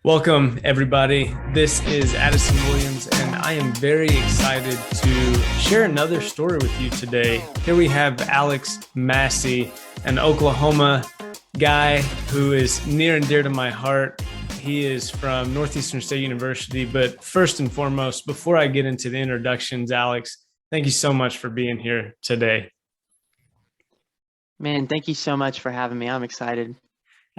Welcome, everybody. This is Addison Williams, and I am very excited to share another story with you today. Here we have Alex Massie, an Oklahoma guy who is near and dear to my heart. He is from Northeastern State University, but first and foremost, before I get into the introductions, Alex, thank you so much for being here today. Man, thank you so much for having me. I'm excited.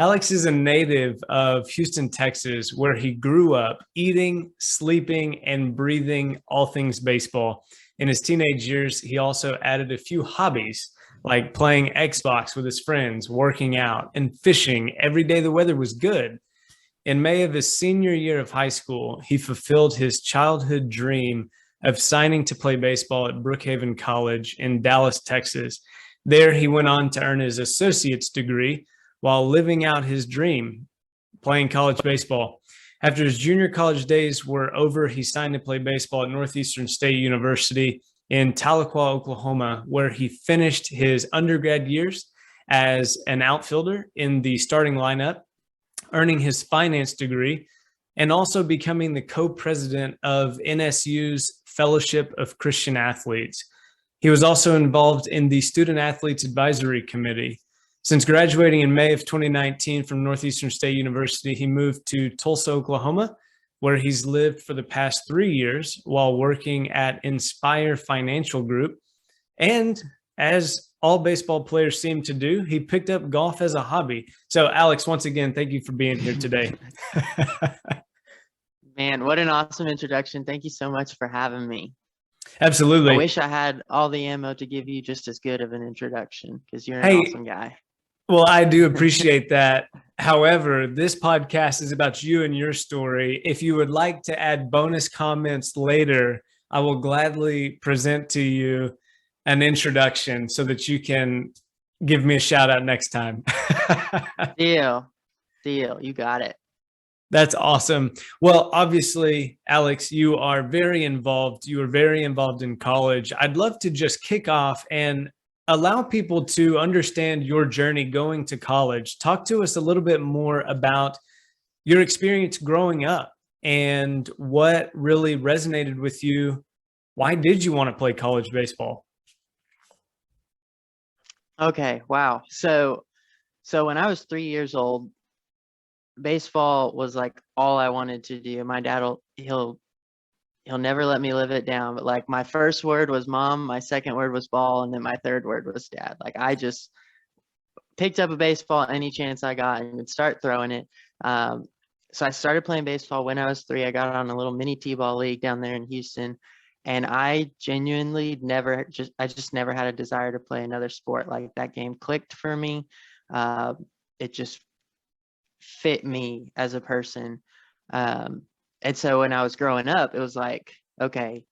Alex is a native of Houston, Texas, where he grew up eating, sleeping, and breathing all things baseball. In his teenage years, he also added a few hobbies like playing Xbox with his friends, working out, and fishing every day the weather was good. In May of his senior year of high school, he fulfilled his childhood dream of signing to play baseball at Brookhaven College in Dallas, Texas. There, he went on to earn his associate's degree while living out his dream, playing college baseball. After his junior college days were over, he signed to play baseball at Northeastern State University in Tahlequah, Oklahoma, where he finished his undergrad years as an outfielder in the starting lineup, earning his finance degree, and also becoming the co-president of NSU's Fellowship of Christian Athletes. He was also involved in the Student Athletes Advisory Committee. Since graduating in May of 2019 from Northeastern State University, he moved to Tulsa, Oklahoma, where he's lived for the past 3 years while working at Inspire Financial Group. And as all baseball players seem to do, he picked up golf as a hobby. So, Alex, once again, thank you for being here today. Man, what an awesome introduction. Thank you so much for having me. Absolutely. I wish I had all the ammo to give you just as good of an introduction because you're an awesome guy. Well, I do appreciate that. However, this podcast is about you and your story. If you would like to add bonus comments later, I will gladly present to you an introduction so that you can give me a shout out next time. Deal. You got it. That's awesome. Well, obviously, Alex, you are very involved. You were very involved in college. I'd love to just kick off and allow people to understand your journey going to college. Talk to us a little bit more about your experience growing up and what really resonated with you. Why did you want to play college baseball? Okay, wow. So when I was 3 years old, baseball was like all I wanted to do. My dad he'll never let me live it down, but like my first word was mom, my second word was ball, and then my third word was dad. Like I just picked up a baseball any chance I got and would start throwing it. So I started playing baseball when I was 3. I got on a little mini t-ball league down there in Houston, and I genuinely I just never had a desire to play another sport. Like that game clicked for me. It just fit me as a person. And so when I was growing up, it was like, okay,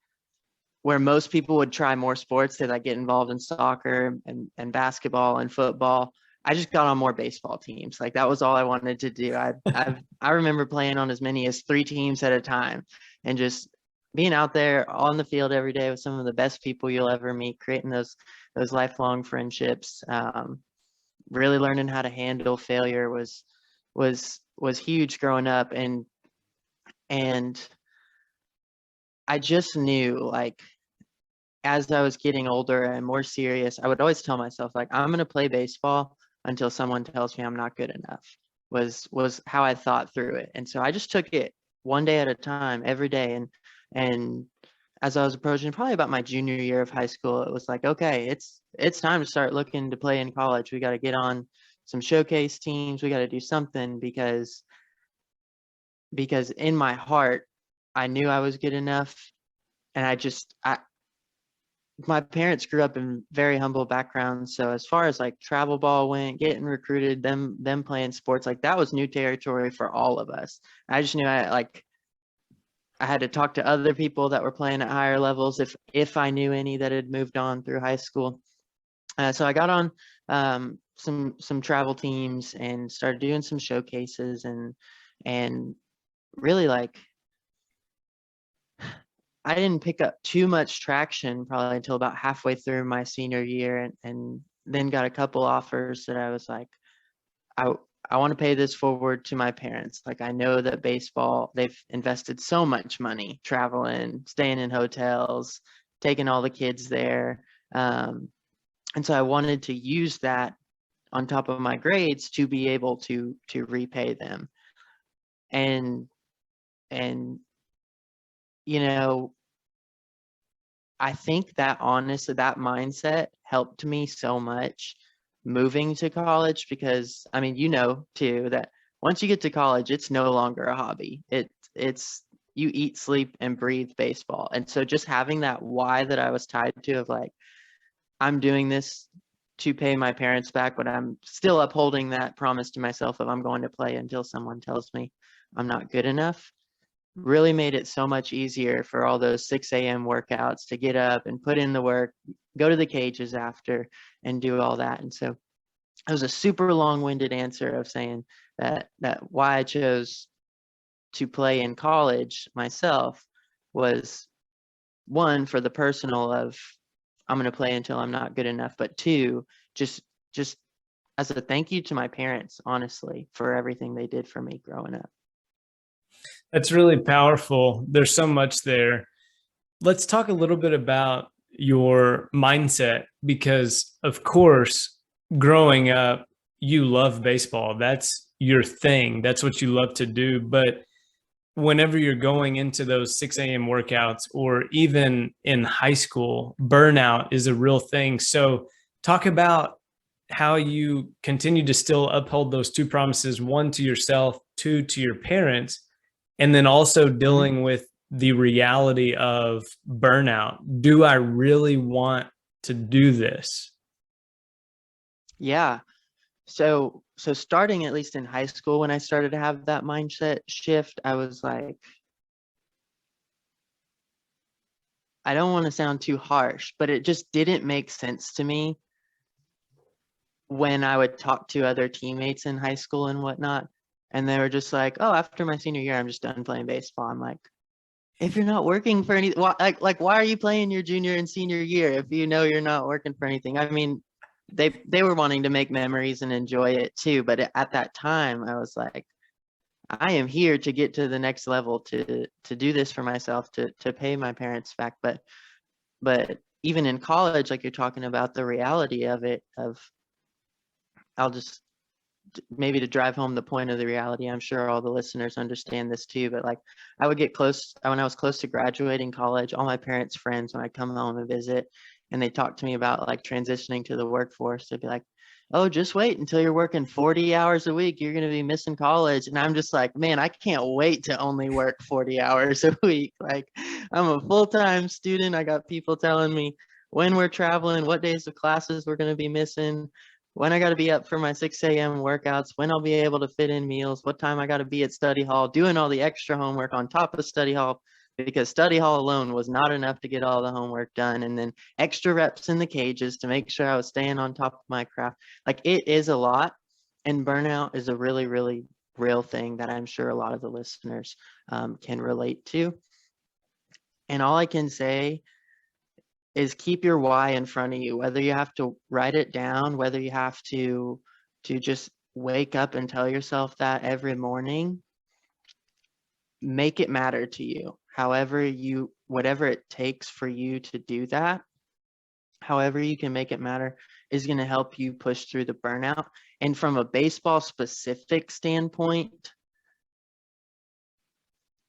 where most people would try more sports, they like get involved in soccer and basketball and football. I just got on more baseball teams. Like that was all I wanted to do. I remember playing on as many as 3 teams at a time and just being out there on the field every day with some of the best people you'll ever meet, creating those lifelong friendships. Really learning how to handle failure was huge growing up. And I just knew, like, as I was getting older and more serious, I would always tell myself, like, I'm going to play baseball until someone tells me I'm not good enough, was how I thought through it. And so I just took it one day at a time, every day. And as I was approaching probably about my junior year of high school, it was like, okay, it's time to start looking to play in college. We got to get on some showcase teams. We got to do something because in my heart, I knew I was good enough. And my parents grew up in very humble backgrounds. So as far as like travel ball went, getting recruited, them playing sports, like that was new territory for all of us. I just knew I had to talk to other people that were playing at higher levels if I knew any that had moved on through high school. So I got on some travel teams and started doing some showcases and really, like, I didn't pick up too much traction probably until about halfway through my senior year, and then got a couple offers that I was like, I I want to pay this forward to my parents. Like, I know that baseball, they've invested so much money traveling, staying in hotels, taking all the kids there. And so I wanted to use that on top of my grades to be able to repay them. And you know, I think that honestly, that mindset helped me so much moving to college, because I mean, you know too, that once you get to college, it's no longer a hobby. It's you eat, sleep, and breathe baseball. And so just having that why that I was tied to, of like, I'm doing this to pay my parents back, but I'm still upholding that promise to myself of I'm going to play until someone tells me I'm not good enough, really made it so much easier for all those 6 a.m. workouts to get up and put in the work, go to the cages after, and do all that. And so it was a super long-winded answer of saying that why I chose to play in college myself was, one, for the personal of I'm going to play until I'm not good enough, but two, just as a thank you to my parents, honestly, for everything they did for me growing up. That's really powerful. There's so much there. Let's talk a little bit about your mindset, because of course, growing up, you love baseball. That's your thing. That's what you love to do. But whenever you're going into those 6 a.m. workouts, or even in high school, burnout is a real thing. So talk about how you continue to still uphold those two promises, one to yourself, two to your parents, and then also dealing with the reality of burnout. Do I really want to do this? Yeah. So starting at least in high school, when I started to have that mindset shift, I was like, I don't want to sound too harsh, but it just didn't make sense to me when I would talk to other teammates in high school and whatnot. And they were just like, oh, after my senior year, I'm just done playing baseball. I'm like, if you're not working for any, why are you playing your junior and senior year if you know you're not working for anything? I mean, they were wanting to make memories and enjoy it too, but at that time I was like, I am here to get to the next level, to do this for myself, to pay my parents back. But even in college, like you're talking about, the reality of it, of I'll just, maybe to drive home the point of the reality, I'm sure all the listeners understand this too, but like, I would get close, when I was close to graduating college, all my parents' friends, when I come home and visit, and they talk to me about like transitioning to the workforce, they'd be like, oh, just wait until you're working 40 hours a week, you're going to be missing college. And I'm just like, man, I can't wait to only work 40 hours a week. Like, I'm a full-time student. I got people telling me when we're traveling, what days of classes we're going to be missing, when I got to be up for my 6 a.m. workouts, when I'll be able to fit in meals, what time I got to be at study hall, doing all the extra homework on top of study hall, because study hall alone was not enough to get all the homework done. And then extra reps in the cages to make sure I was staying on top of my craft. Like, it is a lot. And burnout is a really, really real thing that I'm sure a lot of the listeners can relate to. And all I can say is keep your why in front of you, whether you have to write it down, whether you have to just wake up and tell yourself that every morning. Make it matter to you. Whatever it takes for you to do that, however you can make it matter, is going to help you push through the burnout. And from a baseball specific standpoint,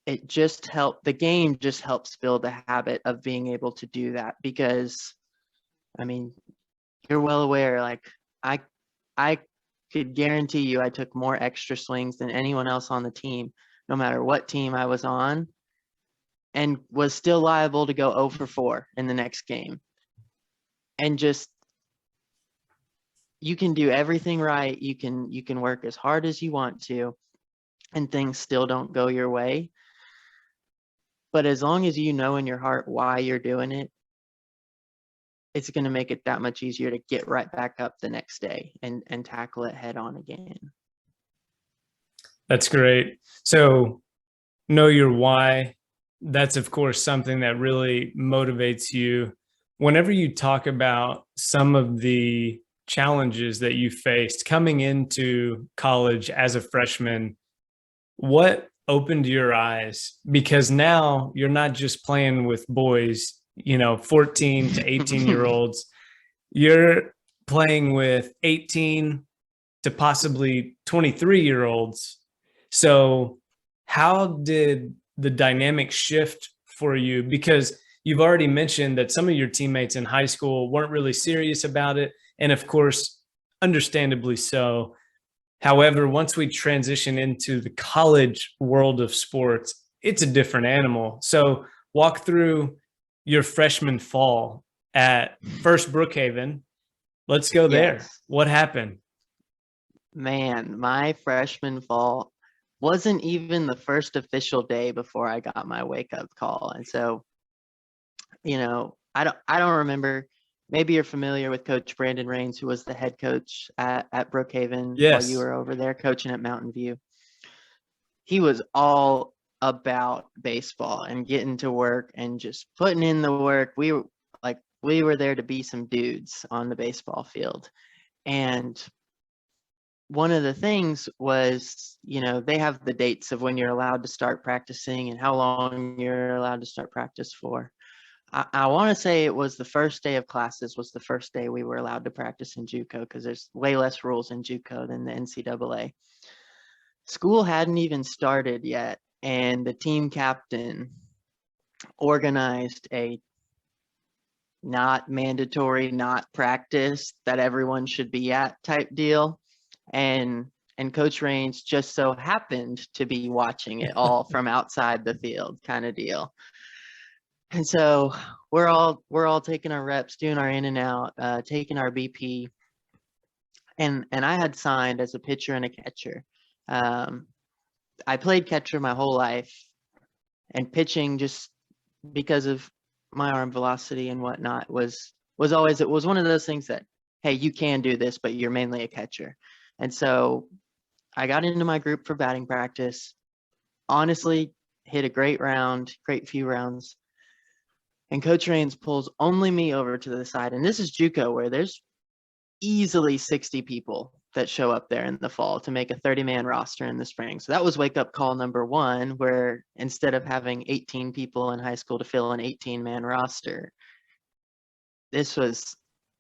the game just helps build a habit of being able to do that. Because I mean, you're well aware, like, I could guarantee you I took more extra swings than anyone else on the team, no matter what team I was on, and was still liable to go 0 for 4 in the next game. And just, you can do everything right, you can work as hard as you want to, and things still don't go your way. But as long as you know in your heart why you're doing it, it's going to make it that much easier to get right back up the next day and tackle it head on again. That's great. So know your why. That's, of course, something that really motivates you. Whenever you talk about some of the challenges that you faced coming into college as a freshman, what opened your eyes? Because now you're not just playing with boys, 14 to 18-year olds. You're playing with 18 to possibly 23-year olds. So how did the dynamic shift for you? Because you've already mentioned that some of your teammates in high school weren't really serious about it. And of course, understandably so. However, once we transition into the college world of sports, it's a different animal. So walk through your freshman fall at first Brookhaven. Let's go there. Yes. What happened? Man, my freshman fall wasn't even the first official day before I got my wake up call. And so, I don't remember. Maybe you're familiar with Coach Brandon Rains, who was the head coach at Brookhaven while you Yes. were over there coaching at Mountain View. He was all about baseball and getting to work and just putting in the work. We were there to be some dudes on the baseball field. And one of the things was, they have the dates of when you're allowed to start practicing and how long you're allowed to start practice for. I want to say it was the first day of classes was the first day we were allowed to practice in JUCO, because there's way less rules in JUCO than the NCAA. School hadn't even started yet, and the team captain organized a not mandatory, not practice that everyone should be at type deal. And Coach Rains just so happened to be watching it all from outside the field kind of deal. And so we're all taking our reps, doing our in and out, taking our BP. And I had signed as a pitcher and a catcher. I played catcher my whole life, and pitching, just because of my arm velocity and whatnot, was always, it was one of those things that, hey, you can do this, but you're mainly a catcher. And so I got into my group for batting practice. Honestly, hit a great few rounds. And Coach Rains pulls only me over to the side. And this is JUCO, where there's easily 60 people that show up there in the fall to make a 30-man roster in the spring. So that was wake up call number one, where instead of having 18 people in high school to fill an 18-man roster, this was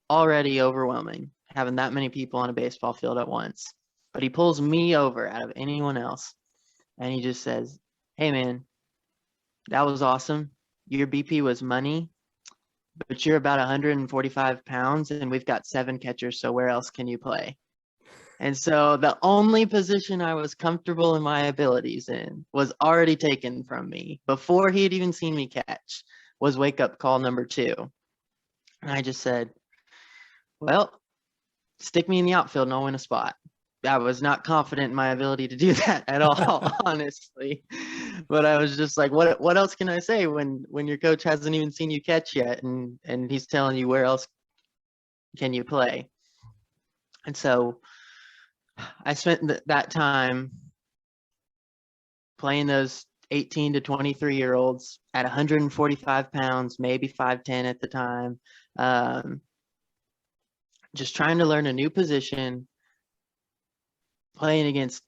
already overwhelming, having that many people on a baseball field at once. But he pulls me over out of anyone else, and he just says, "Hey man, that was awesome. Your BP was money, but you're about 145 pounds and we've got 7 catchers, so where else can you play?" And so the only position I was comfortable in my abilities in was already taken from me before he had even seen me catch, was wake up call number 2. And I just said, well, stick me in the outfield and I'll win a spot. I was not confident in my ability to do that at all, honestly. But I was just like, what else can I say when your coach hasn't even seen you catch yet, and he's telling you where else can you play? And so I spent that time playing those 18 to 23-year-olds at 145 pounds, maybe 5'10" at the time, just trying to learn a new position, playing against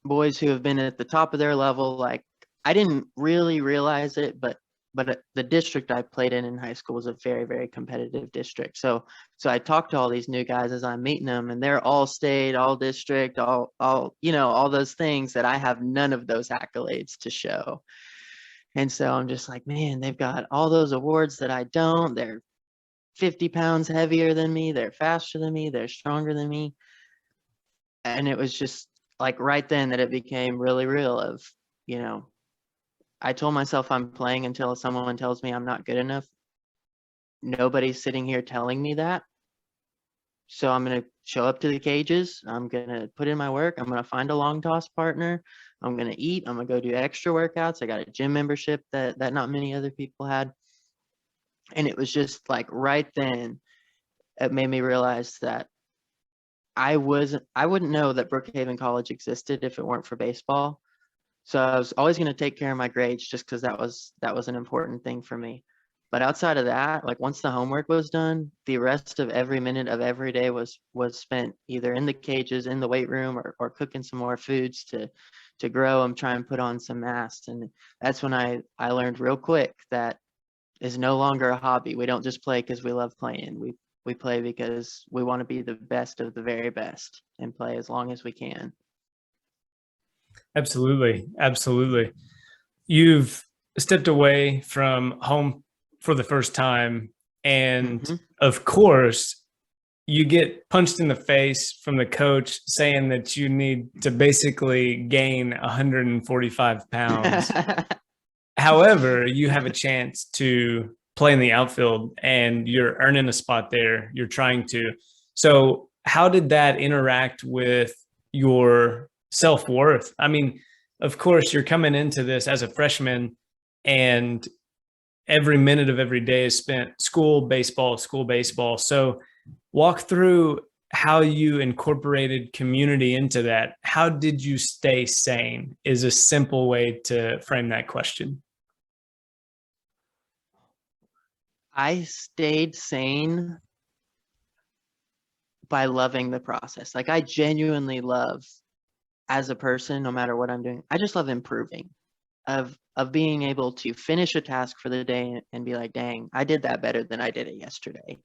boys who have been at the top of their level. Like, I didn't really realize it, but the district I played in high school was a very, very competitive district. So I talked to all these new guys as I'm meeting them, and they're all state, all district, all those things that I have none of those accolades to show. And so I'm just like, man, they've got all those awards that I don't. They're 50 pounds heavier than me. They're faster than me. They're stronger than me. And it was just like right then that it became really real of, I told myself I'm playing until someone tells me I'm not good enough. Nobody's sitting here telling me that. So I'm going to show up to the cages. I'm going to put in my work. I'm going to find a long toss partner. I'm going to eat. I'm going to go do extra workouts. I got a gym membership that not many other people had. And it was just like right then, it made me realize that I wouldn't know that Brookhaven College existed if it weren't for baseball. So I was always going to take care of my grades just because that was an important thing for me. But outside of that, like once the homework was done, the rest of every minute of every day was spent either in the cages, in the weight room, or cooking some more foods to grow them, try and put on some mass. And that's when I learned real quick that is no longer a hobby. We don't just play because we love playing. We play because we want to be the best of the very best and play as long as we can. Absolutely. Absolutely. You've stepped away from home for the first time. And Mm-hmm. of course, you get punched in the face from the coach saying that you need to basically gain 145 pounds. However, you have a chance to play in the outfield and you're earning a spot there. You're trying to. So, how did that interact with your self worth? I mean, of course, you're coming into this as a freshman, and every minute of every day is spent school, baseball, school, baseball. So, walk through how you incorporated community into that. How did you stay sane? Is a simple way to frame that question. I stayed sane by loving the process. Like I genuinely love as a person, no matter what I'm doing, I just love improving, of being able to finish a task for the day and be like, dang, I did that better than I did it yesterday.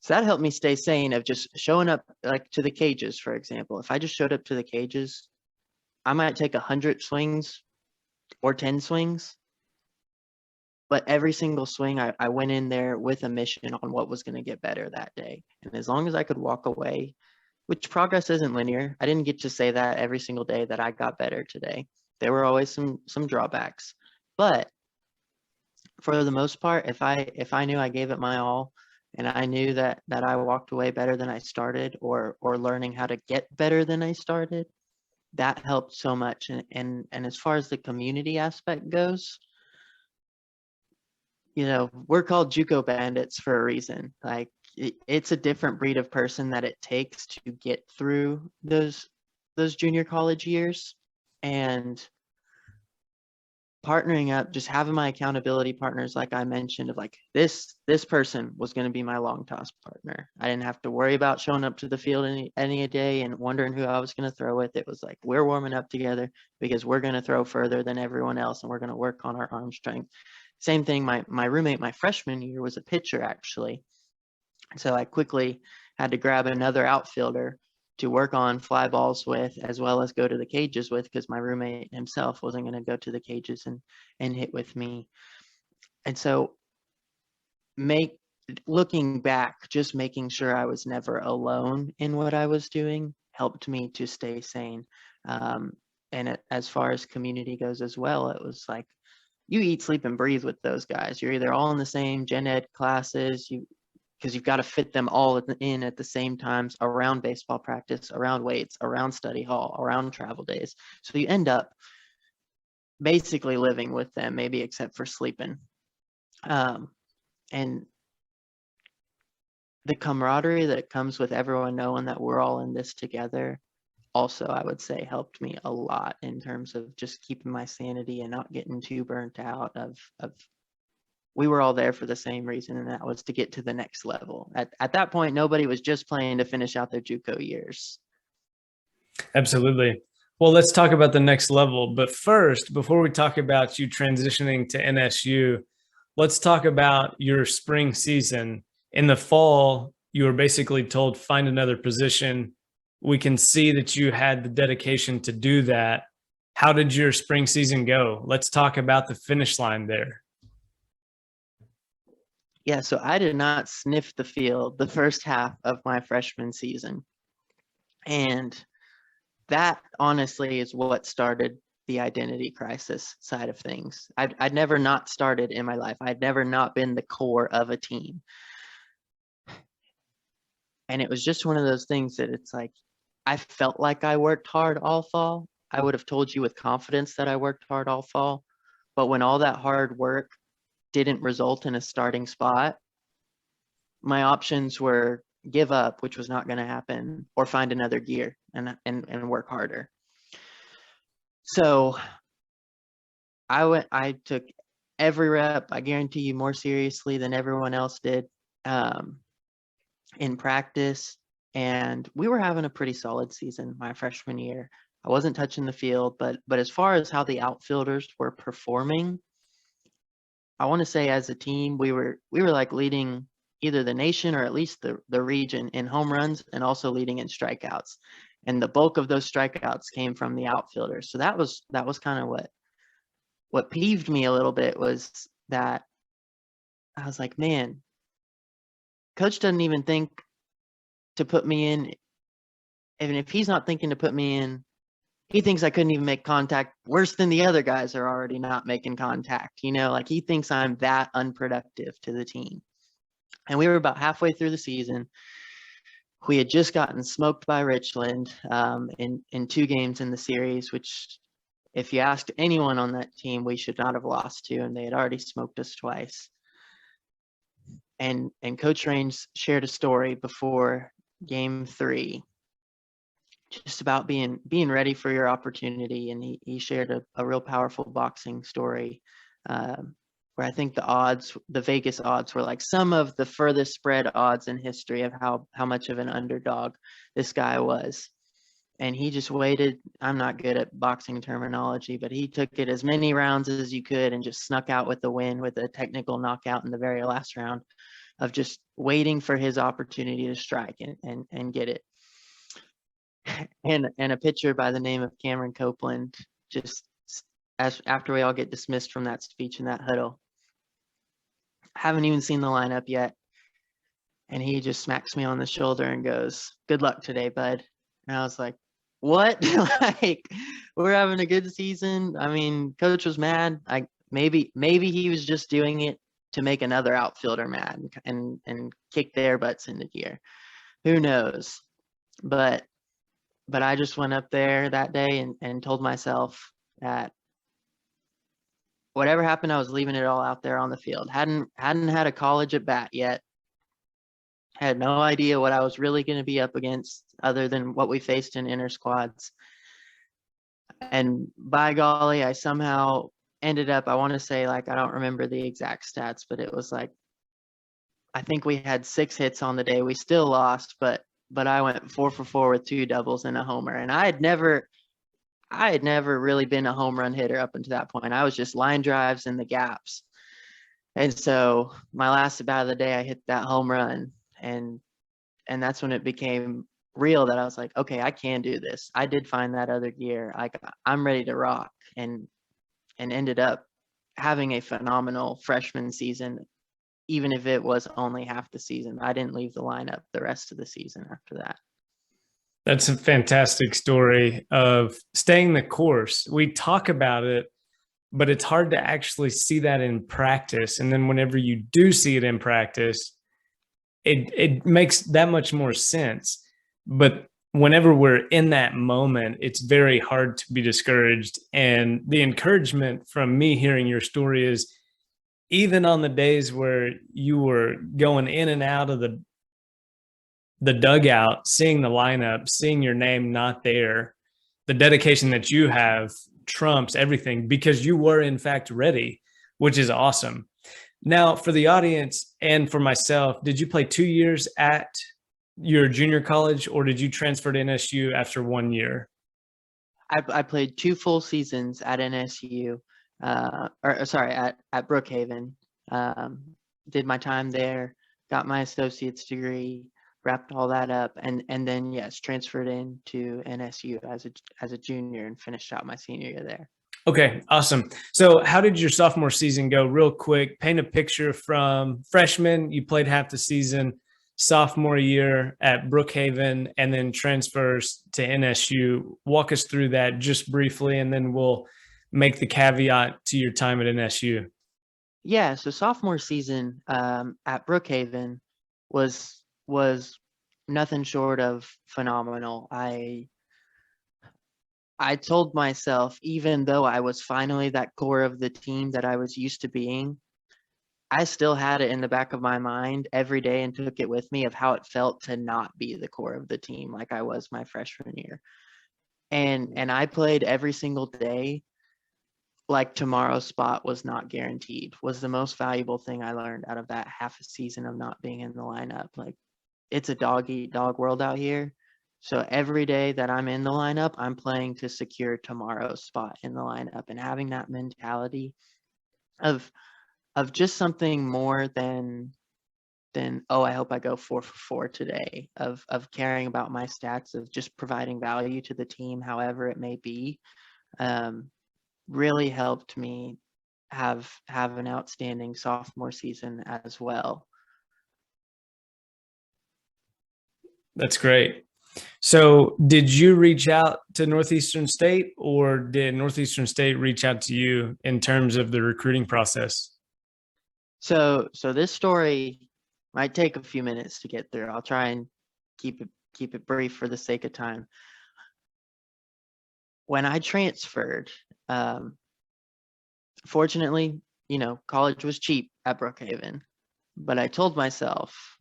So that helped me stay sane of just showing up like to the cages, for example. If I just showed up to the cages, I might take 100 swings or 10 swings, but every single swing I went in there with a mission on what was going to get better that day. And as long as I could walk away, which progress isn't linear, I didn't get to say that every single day that I got better today. There were always some drawbacks, but for the most part, if I knew I gave it my all, and I knew that I walked away better than I started, or learning how to get better than I started, that helped so much. And as far as the community aspect goes, we're called JUCO bandits for a reason. Like it's a different breed of person that it takes to get through those junior college years. And partnering up, just having my accountability partners, like I mentioned, of like this person was going to be my long toss partner. I didn't have to worry about showing up to the field any day and wondering who I was going to throw with. It was like, we're warming up together because we're going to throw further than everyone else, and we're going to work on our arm strength. Same thing, my roommate my freshman year was a pitcher, actually. So I quickly had to grab another outfielder to work on fly balls with, as well as go to the cages with, because my roommate himself wasn't going to go to the cages and hit with me. And so looking back, just making sure I was never alone in what I was doing helped me to stay sane. And as far as community goes as well, it was like, you eat, sleep, and breathe with those guys. You're either all in the same gen ed classes, because you've got to fit them all in at the same times, around baseball practice, around weights, around study hall, around travel days. So you end up basically living with them, maybe except for sleeping. And the camaraderie that comes with everyone knowing that we're all in this together also, I would say, helped me a lot in terms of just keeping my sanity and not getting too burnt out of we were all there for the same reason, and that was to get to the next level. At that point, nobody was just playing to finish out their JUCO years. Absolutely. Well, let's talk about the next level. But first, before we talk about you transitioning to NSU, let's talk about your spring season. In the fall, you were basically told, find another position. We can see that you had the dedication to do that. How did your spring season go? Let's talk about the finish line there. Yeah, so I did not sniff the field the first half of my freshman season. And that honestly is what started the identity crisis side of things. I'd never not started in my life. I'd never not been the core of a team. And it was just one of those things that it's like, I felt like I worked hard all fall. I would have told you with confidence that I worked hard all fall. But when all that hard work didn't result in a starting spot, my options were give up, which was not going to happen, or find another gear and work harder. So I took every rep, I guarantee you, more seriously than everyone else did in practice. And we were having a pretty solid season my freshman year. I wasn't touching the field, but as far as how the outfielders were performing, I want to say as a team, we were like leading either the nation or at least the region in home runs, and also leading in strikeouts. And the bulk of those strikeouts came from the outfielders. So that was kind of what peeved me a little bit, was that I was like, man, coach doesn't even think to put me in. Even if he's not thinking to put me in, he thinks I couldn't even make contact worse than the other guys are already not making contact. Like he thinks I'm that unproductive to the team. And we were about halfway through the season. We had just gotten smoked by Richland in 2 games in the series, which if you asked anyone on that team, we should not have lost to, and they had already smoked us twice. And Coach Raines shared a story before game 3, just about being ready for your opportunity. And he shared a real powerful boxing story, where I think the Vegas odds were like some of the furthest spread odds in history of how much of an underdog this guy was. And he just waited. I'm not good at boxing terminology, but he took it as many rounds as you could and just snuck out with the win, with a technical knockout in the very last round, of just waiting for his opportunity to strike and get it. And a pitcher by the name of Cameron Copeland, just after we all get dismissed from that speech in that huddle, haven't even seen the lineup yet, and he just smacks me on the shoulder and goes, "Good luck today, bud." And I was like, what? Like, we're having a good season. I mean, coach was mad. Maybe he was just doing it to make another outfielder mad and kick their butts into gear. Who knows? But I just went up there that day and told myself that whatever happened, I was leaving it all out there on the field. Hadn't had a college at bat yet. Had no idea what I was really going to be up against, other than what we faced in inter squads. And by golly, I somehow ended up, I want to say, like, I don't remember the exact stats, but it was like, I think we had 6 hits on the day. We still lost, but I went 4 for 4 with 2 doubles and a homer. And I had never really been a home run hitter up until that point. I was just line drives in the gaps. And so my last at bat of the day, I hit that home run. And that's when it became real, that I was like, okay, I can do this. I did find that other gear. I'm ready to rock, and ended up having a phenomenal freshman season, even if it was only half the season. I didn't leave the lineup the rest of the season after that. That's a fantastic story of staying the course. We talk about it, but it's hard to actually see that in practice. And then whenever you do see it in practice, it makes that much more sense. But whenever we're in that moment, it's very hard to be discouraged. And the encouragement from me hearing your story is, even on the days where you were going in and out of the dugout, seeing the lineup, seeing your name not there, the dedication that you have trumps everything, because you were in fact ready, which is awesome. Now, for the audience and for myself, did you play 2 years at your junior college, or did you transfer to NSU after 1 year? I played 2 full seasons at NSU, at Brookhaven. Did my time there, got my associate's degree, wrapped all that up, and then, yes, transferred into NSU as a junior and finished out my senior year there. Okay, awesome. So how did your sophomore season go? Real quick, paint a picture from freshman, you played half the season, sophomore year at Brookhaven, and then transfers to NSU. Walk us through that just briefly, and then we'll make the caveat to your time at NSU. Yeah, so sophomore season at Brookhaven was nothing short of phenomenal. I told myself, even though I was finally that core of the team that I was used to being, I still had it in the back of my mind every day and took it with me of how it felt to not be the core of the team like I was my freshman year. And I played every single day like tomorrow's spot was not guaranteed, was the most valuable thing I learned out of that half a season of not being in the lineup. Like, it's a dog eat dog world out here. So every day that I'm in the lineup, I'm playing to secure tomorrow's spot in the lineup, and having that mentality of just something more than oh, I hope I go 4 for 4 today, of caring about my stats, of just providing value to the team, however it may be, really helped me have an outstanding sophomore season as well. That's great. So did you reach out to Northeastern State, or did Northeastern State reach out to you in terms of the recruiting process? So this story might take a few minutes to get through. I'll try and keep it brief for the sake of time. When I transferred, fortunately, college was cheap at Brookhaven, but I told myself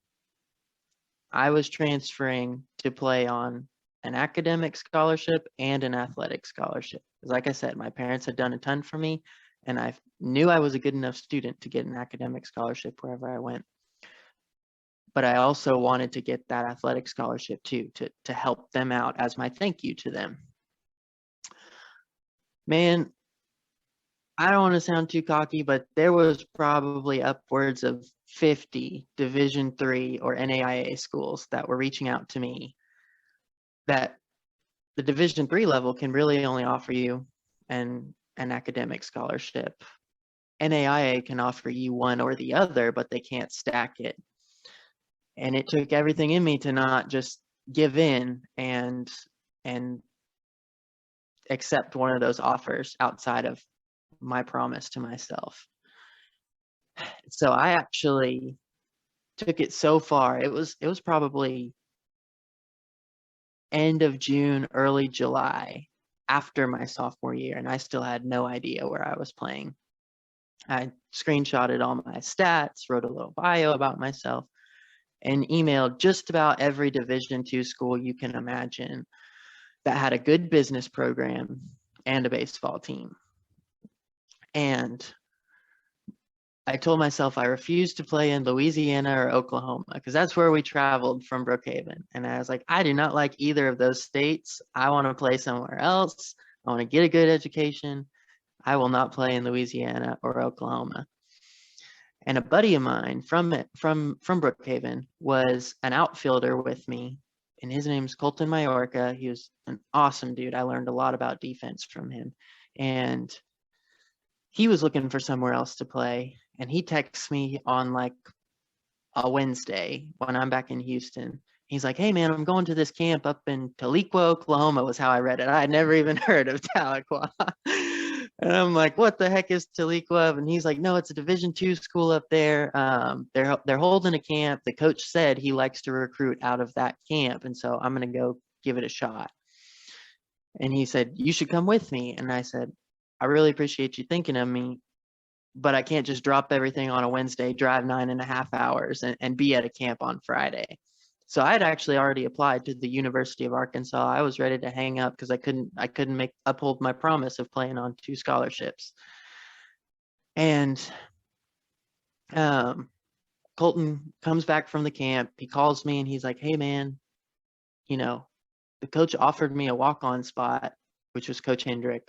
I was transferring to play on an academic scholarship and an athletic scholarship. Because like I said, my parents had done a ton for me, and I knew I was a good enough student to get an academic scholarship wherever I went. But I also wanted to get that athletic scholarship too, to help them out as my thank you to them. Man, I don't want to sound too cocky, but there was probably upwards of 50 Division III or NAIA schools that were reaching out to me, that the Division III level can really only offer you an academic scholarship. NAIA can offer you one or the other, but they can't stack it. And it took everything in me to not just give in and accept one of those offers outside of my promise to myself. So I actually took it so far. It was probably end of June, early July, after my sophomore year, and I still had no idea where I was playing. I screenshotted all my stats, wrote a little bio about myself, and emailed just about every Division II school you can imagine that had a good business program and a baseball team. And I told myself I refused to play in Louisiana or Oklahoma, because that's where we traveled from Brookhaven. And I was like, I do not like either of those states. I want to play somewhere else. I want to get a good education. I will not play in Louisiana or Oklahoma. And a buddy of mine from Brookhaven was an outfielder with me, and his name's Colton Majorca. He was an awesome dude. I learned a lot about defense from him. And he was looking for somewhere else to play. And he texts me on like a Wednesday when I'm back in Houston. He's like, hey man, I'm going to this camp up in Tahlequah, Oklahoma, was how I read it. I had never even heard of Tahlequah. And I'm like, what the heck is Tahlequah? And he's like, no, it's a Division II school up there. They're holding a camp. The coach said he likes to recruit out of that camp. And so I'm going to go give it a shot. And he said, you should come with me. And I said, I really appreciate you thinking of me, but I can't just drop everything on a Wednesday, drive 9.5 hours and be at a camp on Friday. So I had actually already applied to the University of Arkansas. I was ready to hang up because I couldn't uphold my promise of playing on 2 scholarships. And Colton comes back from the camp. He calls me and he's like, hey man, the coach offered me a walk-on spot, which was Coach Hendrick.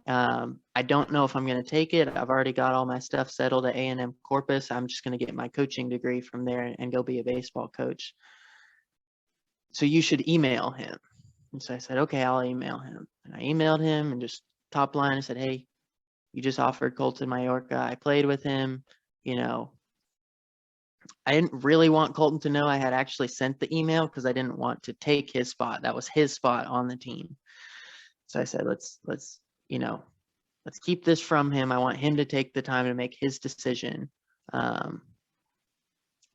I don't know if I'm going to take it. I've already got all my stuff settled at A&M Corpus. I'm just going to get my coaching degree from there and go be a baseball coach. So you should email him. And so I said, okay, I'll email him. And I emailed him and just top line, I said, hey, you just offered Colton Majorca. I played with him. I didn't really want Colton to know I had actually sent the email because I didn't want to take his spot. That was his spot on the team. So I said, let's keep this from him. I want him to take the time to make his decision.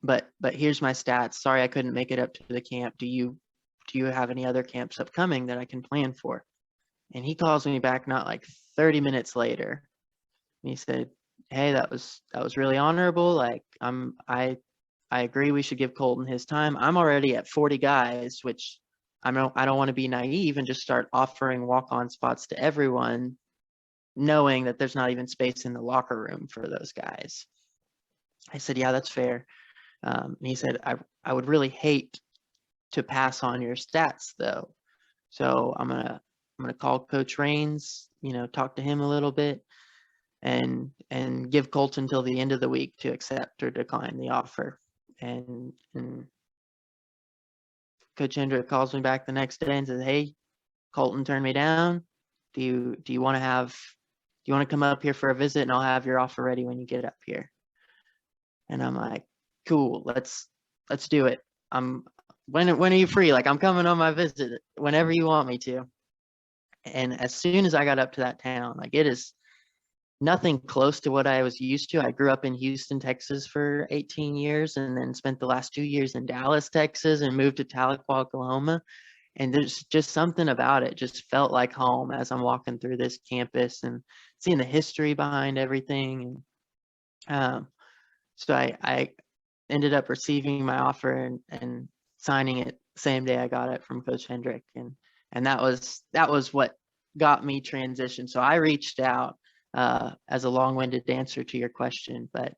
But here's my stats. Sorry I couldn't make it up to the camp. Do you have any other camps upcoming that I can plan for? And he calls me back not like 30 minutes later. And he said, hey, that was really honorable. Like I agree we should give Colton his time. I'm already at 40 guys, which I don't want to be naive and just start offering walk-on spots to everyone knowing that there's not even space in the locker room for those guys. I said, yeah, that's fair. And he said, I would really hate to pass on your stats though. So I'm gonna call Coach Raines, talk to him a little bit and give Colton till the end of the week to accept or decline the offer. And Coach Hendrick calls me back the next day and says, hey, Colton turned me down. Do you want to come up here for a visit, and I'll have your offer ready when you get up here? And I'm like, cool, let's do it. When are you free? Like, I'm coming on my visit whenever you want me to. And as soon as I got up to that town, like, it is nothing close to what I was used to. I grew up in Houston, Texas for 18 years and then spent the last 2 years in Dallas, Texas, and moved to Tahlequah, Oklahoma. And there's just something about it just felt like home as I'm walking through this campus and seeing the history behind everything. And so I ended up receiving my offer and signing it same day I got it from Coach Hendrick. And that was what got me transitioned. So I reached out as a long-winded answer to your question, but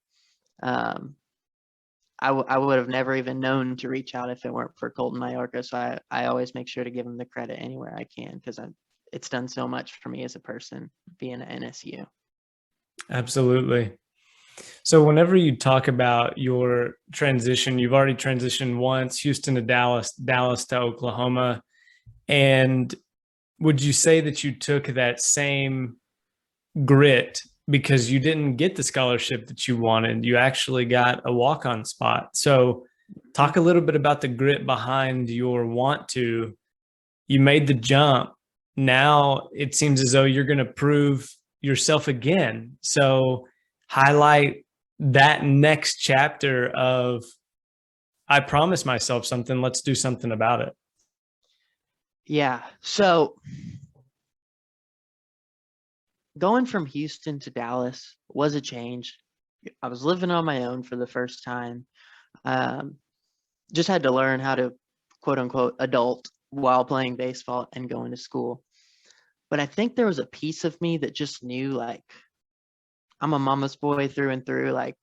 I would have never even known to reach out if it weren't for Colton Majorca. So I always make sure to give him the credit anywhere I can, because it's done so much for me as a person being at NSU. Absolutely. So whenever you talk about your transition, you've already transitioned once, Houston to Dallas, Dallas to Oklahoma. And would you say that you took that same grit because you didn't get the scholarship that you wanted? You actually got a walk-on spot. So talk a little bit about the grit behind your want to. You made the jump. Now it seems as though you're going to prove yourself again. So highlight that next chapter of, I promised myself something, let's do something about it. Yeah. So going from Houston to Dallas was a change. I was living on my own for the first time. Just had to learn how to, quote unquote, adult while playing baseball and going to school. But I think there was a piece of me that just knew, like, I'm a mama's boy through and through. Like,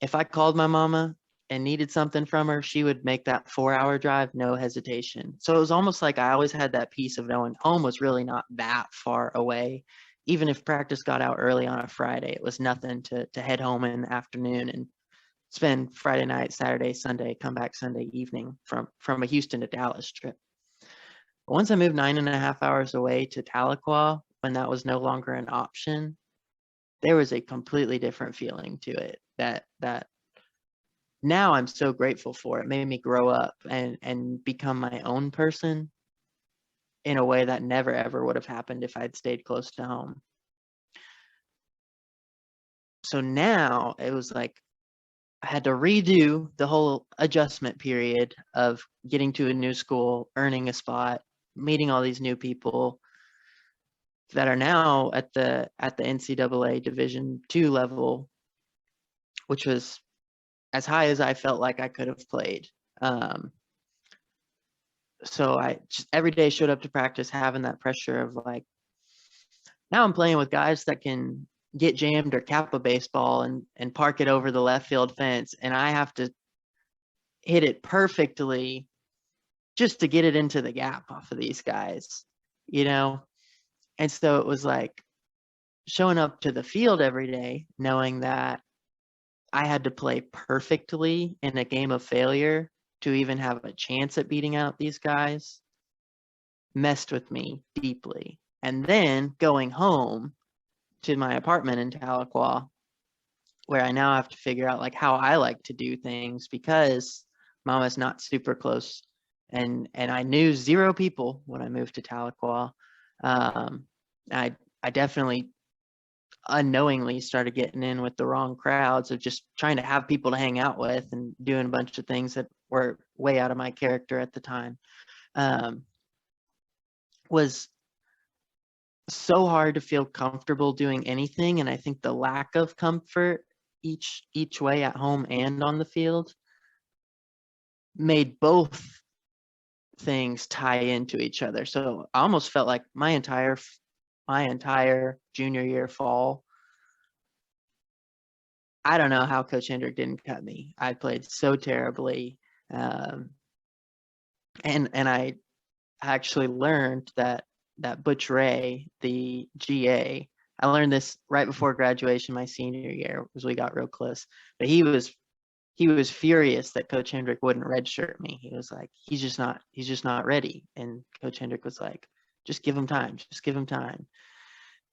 if I called my mama and needed something from her, she would make that 4-hour drive, no hesitation. So it was almost like I always had that piece of knowing home was really not that far away. Even if practice got out early on a Friday, it was nothing to head home in the afternoon and spend Friday night, Saturday, Sunday, come back Sunday evening from a Houston to Dallas trip. But once I moved 9.5 hours away to Tahlequah, when that was no longer an option, there was a completely different feeling to it that now I'm so grateful for. It made me grow up and become my own person in a way that never ever would have happened if I'd stayed close to home. So now it was like I had to redo the whole adjustment period of getting to a new school, earning a spot, meeting all these new people that are now at the NCAA Division II level, which was as high as I felt like I could have played. So I just every day showed up to practice having that pressure of, like, now I'm playing with guys that can get jammed or cap a baseball and park it over the left field fence, and I have to hit it perfectly just to get it into the gap off of these guys, And so it was like showing up to the field every day knowing that I had to play perfectly in a game of failure to even have a chance at beating out these guys messed with me deeply. And then going home to my apartment in Tahlequah, where I now have to figure out, like, how I like to do things, because Mama's not super close, and I knew 0 people when I moved to Tahlequah. I definitely unknowingly started getting in with the wrong crowds of just trying to have people to hang out with and doing a bunch of things that were way out of my character at the time. Was so hard to feel comfortable doing anything, and I think the lack of comfort each way at home and on the field made both things tie into each other. So I almost felt like my entire my entire junior year fall. I don't know how Coach Hendrick didn't cut me. I played so terribly. And I actually learned that Butch Ray, the GA, I learned this right before graduation my senior year, because we got real close. But he was furious that Coach Hendrick wouldn't redshirt me. He was like, he's just not ready. And Coach Hendrick was like, just give him time. Just give him time.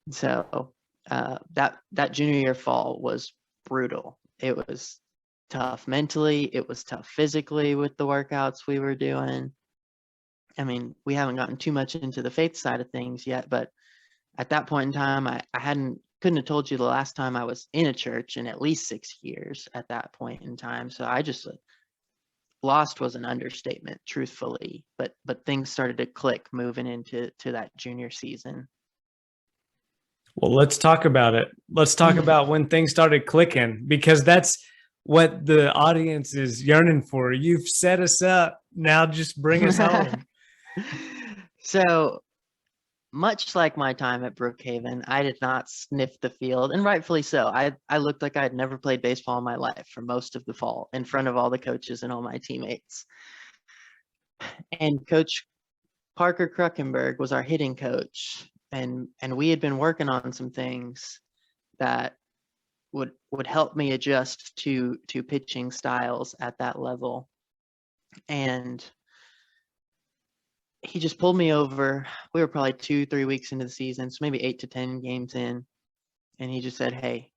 And so that junior year fall was brutal. It was tough mentally. It was tough physically with the workouts we were doing. I mean, we haven't gotten too much into the faith side of things yet, but at that point in time, I couldn't have told you the last time I was in a church in at least 6 years at that point in time. So I just lost was an understatement, truthfully, but things started to click moving into that junior season. Well, let's talk about it. Let's talk about when things started clicking, because that's what the audience is yearning for. You've set us up. Now just bring us home. So much like my time at Brookhaven, I did not sniff the field, and rightfully so. I looked like I had never played baseball in my life for most of the fall in front of all the coaches and all my teammates. And Coach Parker Kruckenberg was our hitting coach, and we had been working on some things that would help me adjust to pitching styles at that level. And he just pulled me over. We were probably 2-3 weeks into the season, so maybe 8 to 10 games in. And he just said, hey,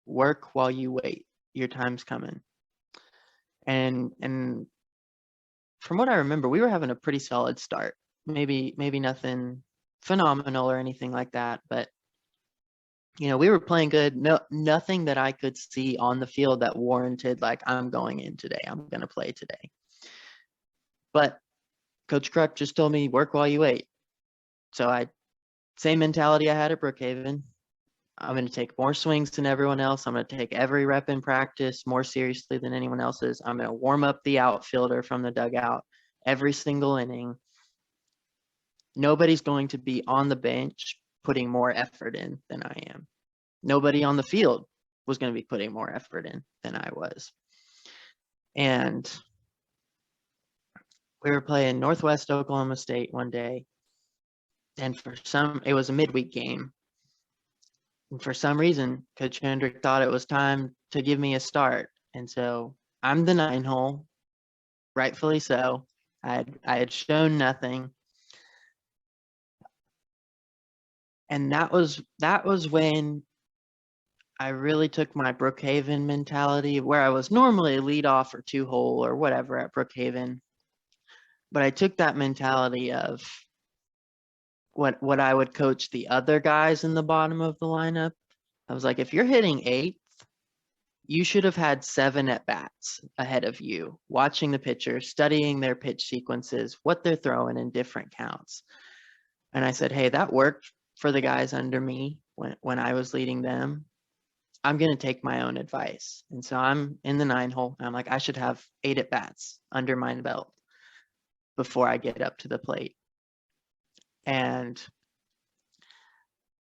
work while you wait. Your time's coming. And from what I remember, we were having a pretty solid start. Maybe nothing phenomenal or anything like that, but we were playing good. Nothing that I could see on the field that warranted like, I'm going in today. I'm going to play today. But Coach Kruk just told me, work while you wait. So same mentality I had at Brookhaven. I'm going to take more swings than everyone else. I'm going to take every rep in practice more seriously than anyone else's. I'm going to warm up the outfielder from the dugout every single inning. Nobody's going to be on the bench putting more effort in than I am. Nobody on the field was going to be putting more effort in than I was. And we were playing Northwest Oklahoma State one day, and it was a midweek game. And for some reason, Coach Hendrick thought it was time to give me a start. And so I'm the 9-hole, rightfully so. I had shown nothing. And that was when I really took my Brookhaven mentality, where I was normally a leadoff or 2-hole or whatever at Brookhaven. But I took that mentality of what I would coach the other guys in the bottom of the lineup. I was like, if you're hitting 8th, you should have had 7 at-bats ahead of you, watching the pitcher, studying their pitch sequences, what they're throwing in different counts. And I said, hey, that worked for the guys under me when I was leading them. I'm going to take my own advice. And so I'm in the 9-hole. I'm like, I should have 8 at-bats under my belt before I get up to the plate. And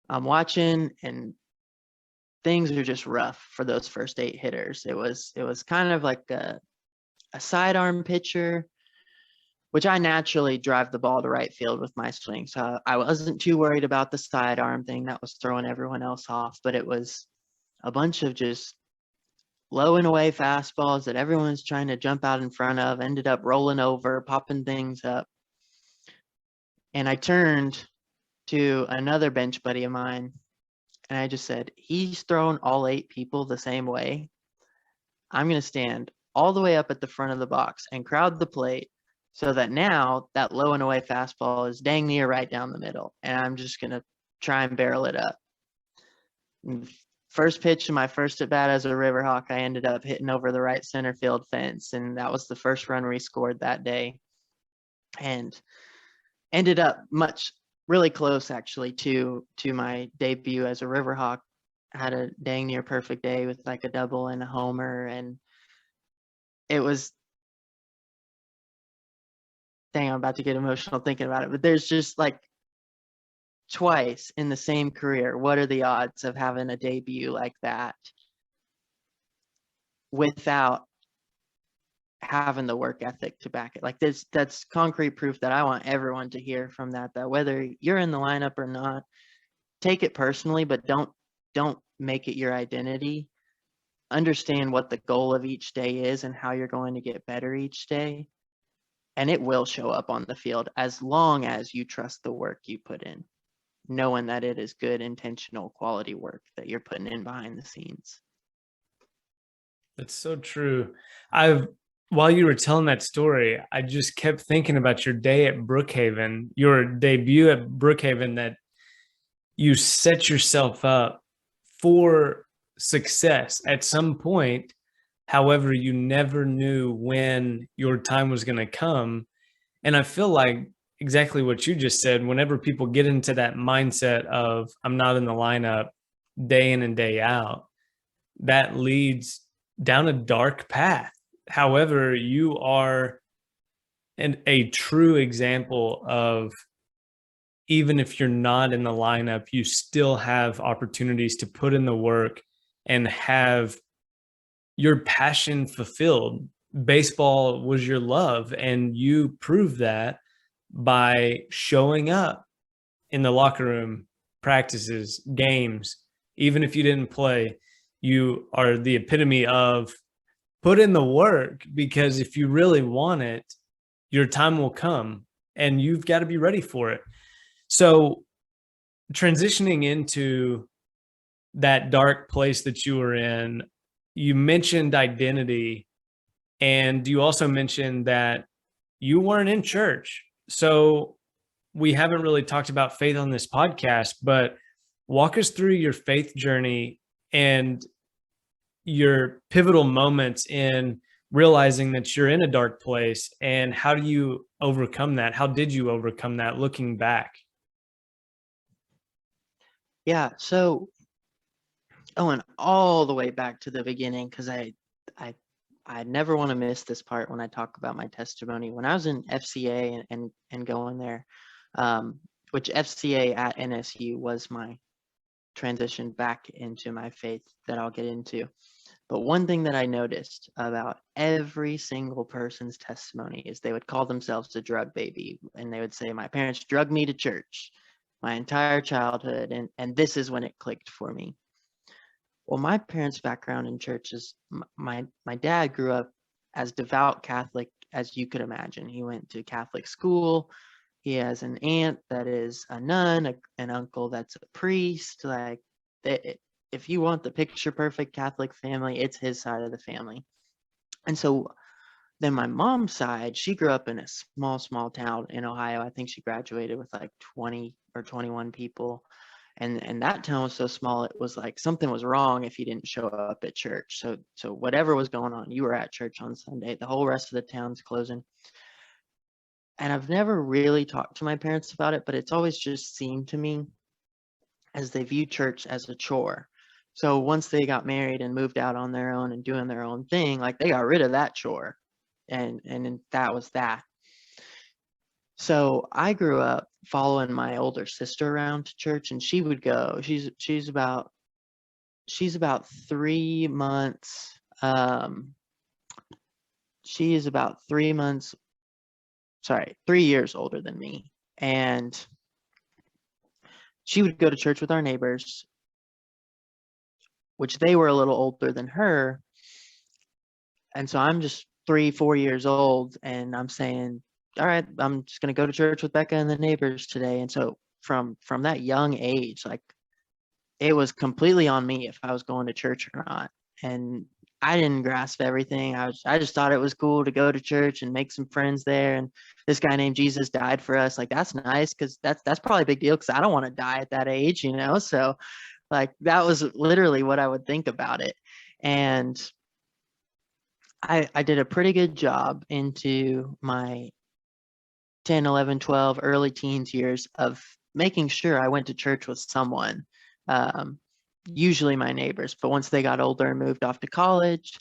I'm watching, and things are just rough for those first 8 hitters. It was kind of like a sidearm pitcher, which I naturally drive the ball to right field with my swing. So I wasn't too worried about the sidearm thing that was throwing everyone else off, but it was a bunch of just low and away fastballs that everyone's trying to jump out in front of, ended up rolling over, popping things up. And I turned to another bench buddy of mine, and I just said, he's throwing all 8 people the same way. I'm going to stand all the way up at the front of the box and crowd the plate, so that now that low and away fastball is dang near right down the middle. And I'm just going to try and barrel it up. And first pitch of my first at bat as a Riverhawk, I ended up hitting over the right center field fence. And that was the first run we scored that day. And ended up really close actually to my debut as a Riverhawk. I had a dang near perfect day with like a double and a homer, and it was, dang, I'm about to get emotional thinking about it, but there's just like twice in the same career. What are the odds of having a debut like that without having the work ethic to back it? Like that's concrete proof that I want everyone to hear from that whether you're in the lineup or not, take it personally, but don't make it your identity. Understand what the goal of each day is and how you're going to get better each day. And it will show up on the field as long as you trust the work you put in, knowing that it is good, intentional, quality work that you're putting in behind the scenes. That's so true. While you were telling that story, I just kept thinking about your day at Brookhaven, your debut at Brookhaven, that you set yourself up for success at some point. However, you never knew when your time was going to come. And I feel like exactly what you just said, whenever people get into that mindset of I'm not in the lineup day in and day out, that leads down a dark path. However, you are a true example of, even if you're not in the lineup, you still have opportunities to put in the work and have your passion fulfilled. Baseball was your love, and you proved that by showing up in the locker room, practices, games. Even if you didn't play, you are the epitome of put in the work, because if you really want it, your time will come and you've got to be ready for it. So transitioning into that dark place that you were in, you mentioned identity, and you also mentioned that you weren't in church. So we haven't really talked about faith on this podcast, but walk us through your faith journey and your pivotal moments in realizing that you're in a dark place, and how do you overcome that? How did you overcome that looking back? Yeah, so going all the way back to the beginning, because I never want to miss this part when I talk about my testimony. When I was in FCA and going there, which FCA at NSU was my transition back into my faith that I'll get into. But one thing that I noticed about every single person's testimony is they would call themselves a drug baby, and they would say, my parents drugged me to church my entire childhood, and this is when it clicked for me. Well, my parents' background in church is my dad grew up as devout Catholic as you could imagine. He went to Catholic school. He has an aunt that is a nun, an uncle that's a priest. Like, if you want the picture perfect Catholic family, it's his side of the family. And so then my mom's side, she grew up in a small town in Ohio. I think she graduated with like 20 or 21 people. And that town was so small, it was like something was wrong if you didn't show up at church. So whatever was going on, you were at church on Sunday. The whole rest of the town's closing. And I've never really talked to my parents about it, but it's always just seemed to me as they view church as a chore. So once they got married and moved out on their own and doing their own thing, like they got rid of that chore. And that was that. So I grew up following my older sister around to church, and she would go. She's about 3 months. She is about 3 months. Sorry, 3 years older than me, and she would go to church with our neighbors, which they were a little older than her. And so I'm just 3-4 years old, and I'm saying, all right, I'm just going to go to church with Becca and the neighbors today. And so from that young age, like, it was completely on me if I was going to church or not. And I didn't grasp everything. I just thought it was cool to go to church and make some friends there. And this guy named Jesus died for us. Like, that's nice, because that's probably a big deal, because I don't want to die at that age, you know? So like, that was literally what I would think about it. And I did a pretty good job into my 10, 11, 12, early teens years of making sure I went to church with someone, usually my neighbors. But once they got older and moved off to college,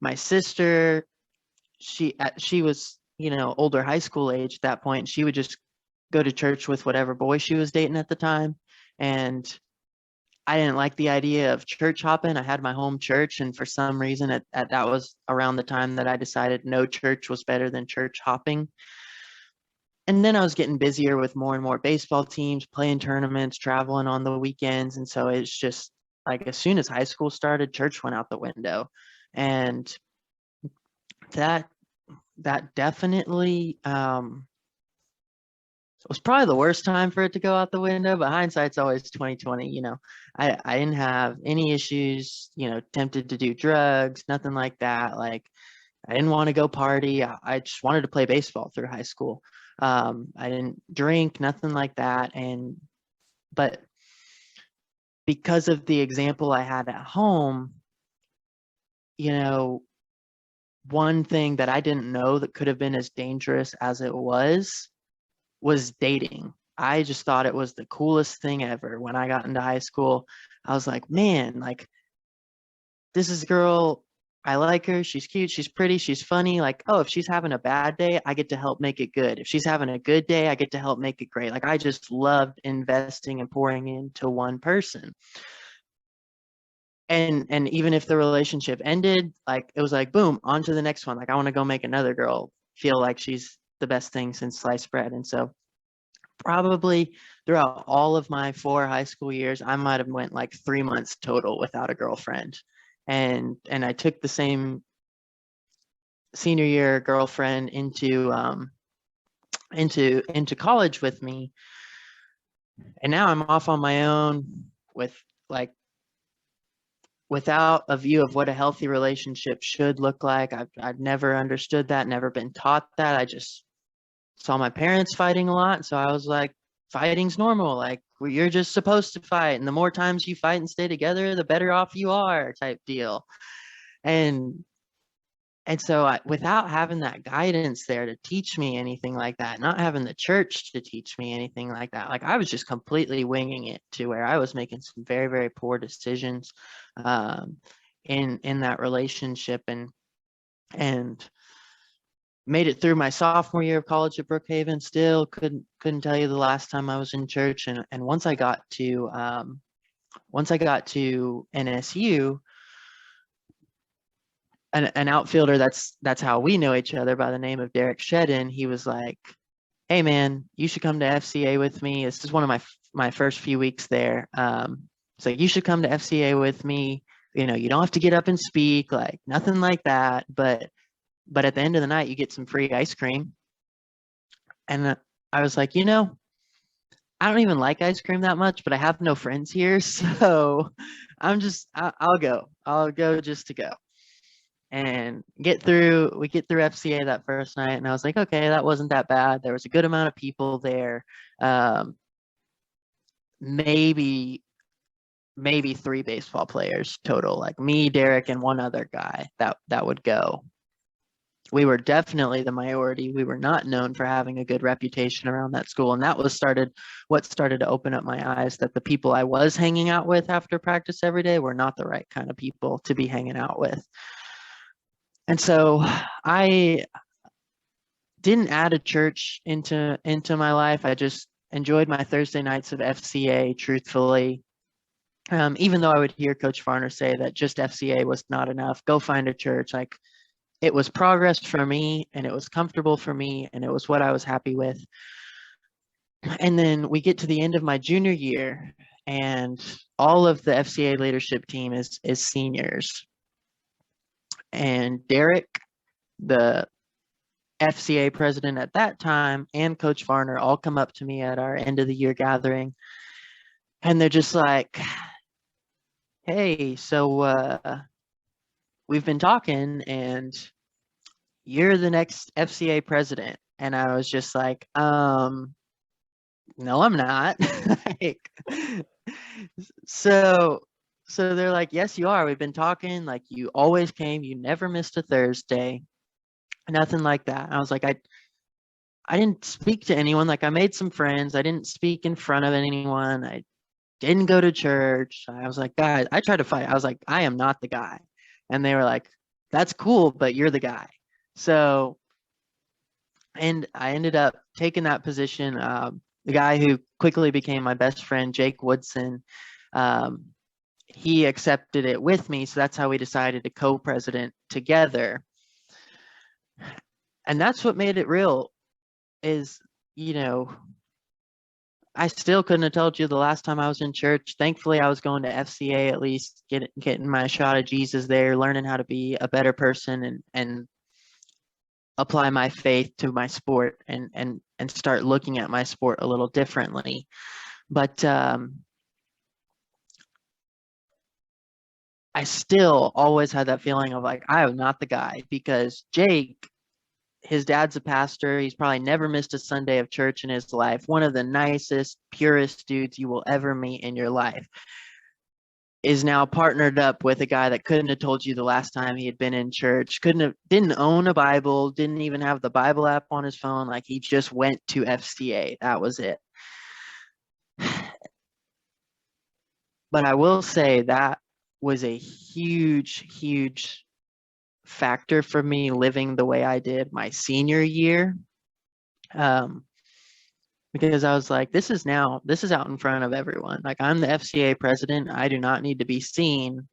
my sister, she was, older high school age at that point. She would just go to church with whatever boy she was dating at the time. And I didn't like the idea of church hopping. I had my home church, and for some reason, that was around the time that I decided no church was better than church hopping. And then I was getting busier with more and more baseball teams, playing tournaments, traveling on the weekends. And so it's just like as soon as high school started, church went out the window. And that definitely was probably the worst time for it to go out the window, but hindsight's always 2020. I didn't have any issues, tempted to do drugs, nothing like that. Like I didn't want to go party. I just wanted to play baseball through high school. I didn't drink, nothing like that. But because of the example I had at home, one thing that I didn't know that could have been as dangerous as it was dating. I just thought it was the coolest thing ever. When I got into high school, I was like, man, like this is a girl. I like her. She's cute. She's pretty. She's funny. Like, oh, if she's having a bad day, I get to help make it good. If she's having a good day, I get to help make it great. Like I just loved investing and pouring into one person. And even if the relationship ended, like it was like, boom, on to the next one. Like I want to go make another girl feel like she's the best thing since sliced bread. And so probably throughout all of my 4 high school years, I might have went like 3 months total without a girlfriend. And I took the same senior year girlfriend into college with me. And now I'm off on my own without a view of what a healthy relationship should look like. I've never understood that, never been taught that. I just saw my parents fighting a lot. So I was like, fighting's normal. Like you're just supposed to fight. And the more times you fight and stay together, the better off you are, type deal. And so without having that guidance there to teach me anything like that, not having the church to teach me anything like that, like I was just completely winging it to where I was making some very, very poor decisions in that relationship, and made it through my sophomore year of college at Brookhaven. Still couldn't tell you the last time I was in church. And once I got to NSU, an outfielder that's how we know each other, by the name of Derek Shedden, he was like, hey man, you should come to FCA with me. This is one of my first few weeks there. So you should come to FCA with me. You don't have to get up and speak, like nothing like that. But at the end of the night, you get some free ice cream. And I was like, I don't even like ice cream that much, but I have no friends here. So I'll go just to go. And we get through FCA that first night. And I was like, okay, that wasn't that bad. There was a good amount of people there. Maybe 3 baseball players total, like me, Derek, and one other guy that would go. We were definitely the minority. We were not known for having a good reputation around that school. And that was what started to open up my eyes, that the people I was hanging out with after practice every day were not the right kind of people to be hanging out with. And so I didn't add a church into my life. I just enjoyed my Thursday nights of FCA, truthfully. Even though I would hear Coach Farner say that just FCA was not enough, go find a church. Like, it was progress for me, and it was comfortable for me, and it was what I was happy with. And then we get to the end of my junior year, and all of the FCA leadership team is seniors. And Derek, the FCA president at that time, and Coach Farner all come up to me at our end of the year gathering. And they're just like, hey, so we've been talking and you're the next FCA president. And I was just like, no, I'm not. Like, so they're like, yes, you are. We've been talking. Like, you always came. You never missed a Thursday. Nothing like that. And I was like, I didn't speak to anyone. Like, I made some friends. I didn't speak in front of anyone. I didn't go to church. I was like, guys, I tried to fight. I was like, I am not the guy. And they were like, that's cool, but you're the guy. So And I ended up taking that position. The guy who quickly became my best friend, Jake Woodson, um, he accepted it with me. So that's how we decided to co-president together. And that's what made it real is, you know, I still couldn't have told you the last time I was in church. Thankfully, I was going to FCA at least, getting my shot of Jesus there, learning how to be a better person and apply my faith to my sport and start looking at my sport a little differently. But I still always had that feeling of like, I am not the guy, because Jake, his dad's a pastor. He's probably never missed a Sunday of church in his life. One of the nicest, purest dudes you will ever meet in your life is now partnered up with a guy that couldn't have told you the last time he had been in church, didn't own a Bible, didn't even have the Bible app on his phone. Like, he just went to FCA. That was it. But I will say that was a huge, huge factor for me living the way I did my senior year. Because I was like, this is out in front of everyone. Like, I'm the FCA president. I do not need to be seen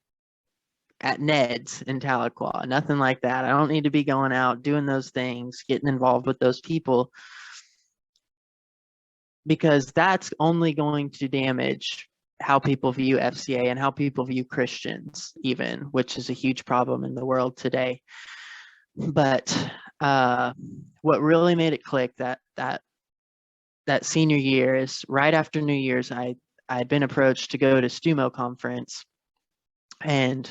at Ned's in Tahlequah, nothing like that. I don't need to be going out doing those things, getting involved with those people, because that's only going to damage how people view FCA and how people view Christians even, which is a huge problem in the world today. But what really made it click that senior year is right after New Year's, I'd been approached to go to STUMO conference, and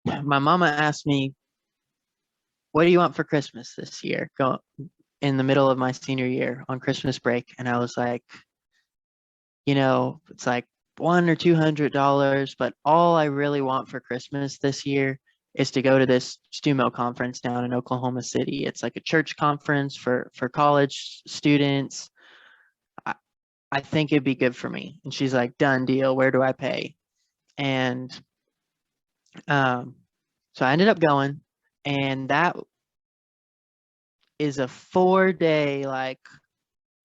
my mama asked me, what do you want for Christmas this year? Go in the middle of my senior year on Christmas break. And I was like, it's like $100 or $200, but all I really want for Christmas this year is to go to this STUMO conference down in Oklahoma City. It's like a church conference for college students. I think it'd be good for me. And she's like, done deal. Where do I pay? And so I ended up going, and that is a 4-day, like,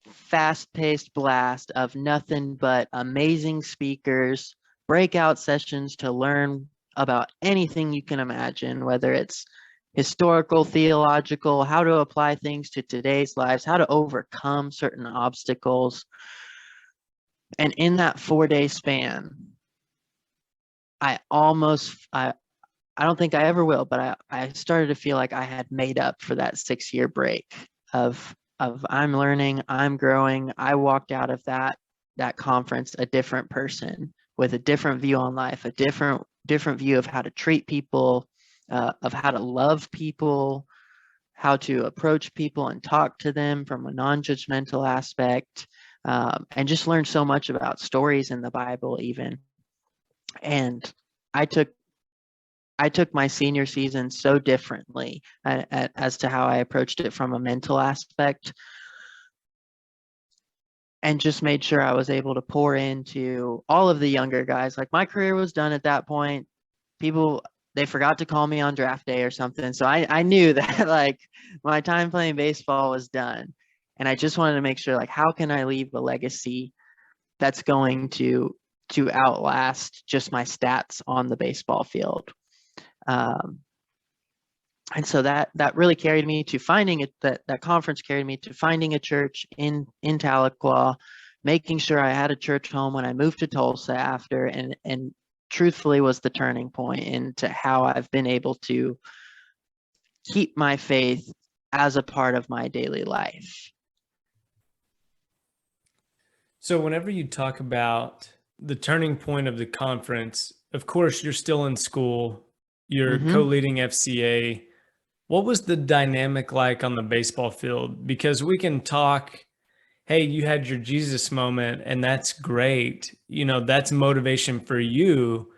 fast-paced blast of nothing but amazing speakers, breakout sessions to learn about anything you can imagine, whether it's historical, theological, how to apply things to today's lives, how to overcome certain obstacles. And in that 4-day span, I don't think I ever will, but I started to feel like I had made up for that 6-year break of I'm learning, I'm growing. I walked out of that conference a different person with a different view on life, a different view of how to treat people, of how to love people, how to approach people and talk to them from a non-judgmental aspect, and just learned so much about stories in the Bible even. And I took my senior season so differently as to how I approached it from a mental aspect, and just made sure I was able to pour into all of the younger guys. Like, my career was done at that point. People, they forgot to call me on draft day or something. So I knew that, like, my time playing baseball was done. And I just wanted to make sure, like, how can I leave a legacy that's going to outlast just my stats on the baseball field? And so that really carried me to finding it. That conference carried me to finding a church in Tahlequah, making sure I had a church home when I moved to Tulsa after, and truthfully was the turning point into how I've been able to keep my faith as a part of my daily life. So whenever you talk about the turning point of the conference, of course, you're still in school, you're co-leading FCA. What was the dynamic like on the baseball field? Because we can talk, hey, you had your Jesus moment, and that's great. That's motivation for you.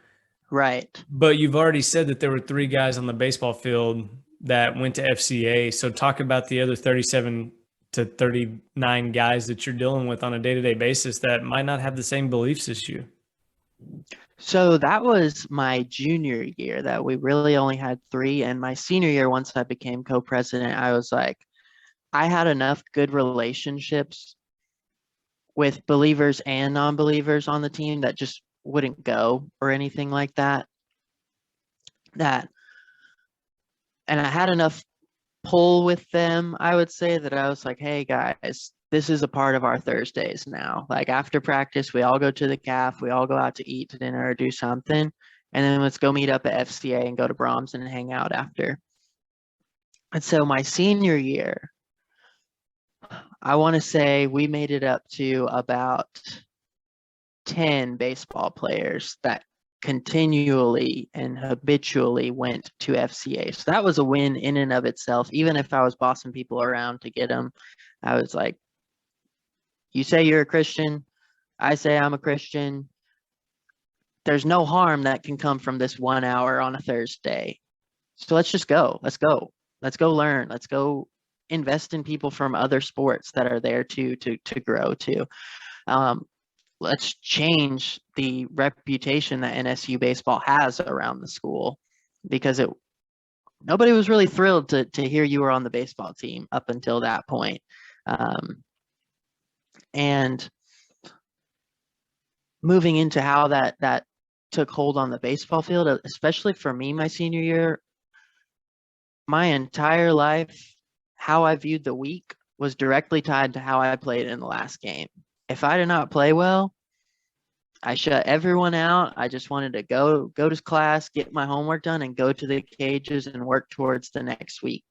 Right. But you've already said that there were 3 guys on the baseball field that went to FCA. So talk about the other 37 to 39 guys that you're dealing with on a day-to-day basis that might not have the same beliefs as you. So that was my junior year that we really only had 3. And my senior year, once I became co-president, I was like, I had enough good relationships with believers and non-believers on the team that just wouldn't go or anything like that. That and I had enough pull with them, I would say, that I was like, hey guys, this is a part of our Thursdays now. Like after practice, we all go to the caf, we all go out to eat to dinner or do something. And then let's go meet up at FCA and go to Brahms and hang out after. And so my senior year, I want to say we made it up to about 10 baseball players that continually and habitually went to FCA. So that was a win in and of itself. Even if I was bossing people around to get them, I was like, you say you're a Christian, I say I'm a Christian. There's no harm that can come from this 1 hour on a Thursday. So let's just go. Let's go. Let's go learn. Let's go invest in people from other sports that are there to grow too. Let's change the reputation that NSU baseball has around the school, because nobody was really thrilled to hear you were on the baseball team up until that point. And moving into how that took hold on the baseball field, especially for me, my senior year, my entire life, how I viewed the week was directly tied to how I played in the last game. If I did not play well, I shut everyone out. I just wanted to go to class, get my homework done, and go to the cages and work towards the next week.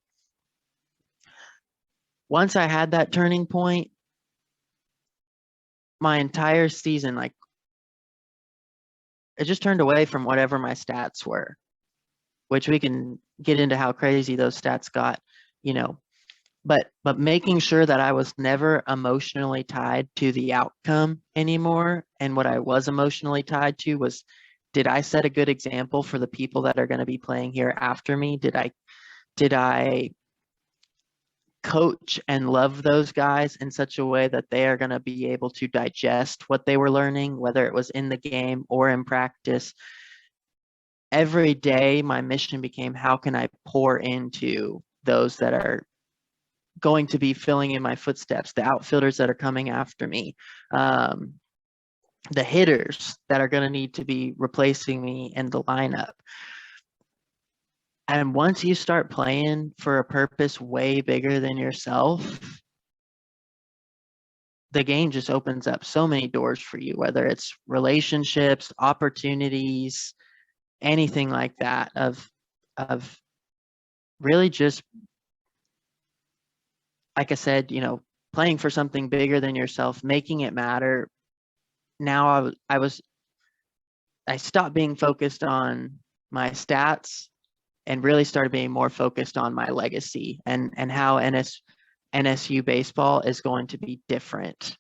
Once I had that turning point, my entire season, like, it just turned away from whatever my stats were, which we can get into how crazy those stats got, but making sure that I was never emotionally tied to the outcome anymore. And what I was emotionally tied to was, did I set a good example for the people that are going to be playing here after me? Did I coach and love those guys in such a way that they are going to be able to digest what they were learning, whether it was in the game or in practice? Every day, my mission became, how can I pour into those that are going to be filling in my footsteps, the outfielders that are coming after me, the hitters that are going to need to be replacing me in the lineup. And once you start playing for a purpose way bigger than yourself, the game just opens up so many doors for you, whether it's relationships, opportunities, anything like that, of really just, like I said, playing for something bigger than yourself, making it matter. Now I stopped being focused on my stats and really started being more focused on my legacy and how NSU baseball is going to be different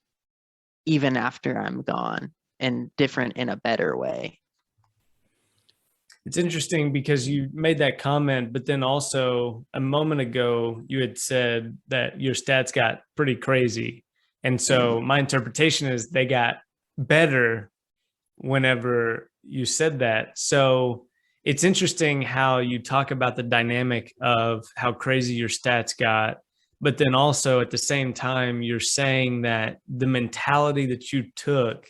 even after I'm gone, and different in a better way. It's interesting because you made that comment, but then also a moment ago, you had said that your stats got pretty crazy. And so my interpretation is they got better whenever you said that. So it's interesting how you talk about the dynamic of how crazy your stats got, but then also at the same time, you're saying that the mentality that you took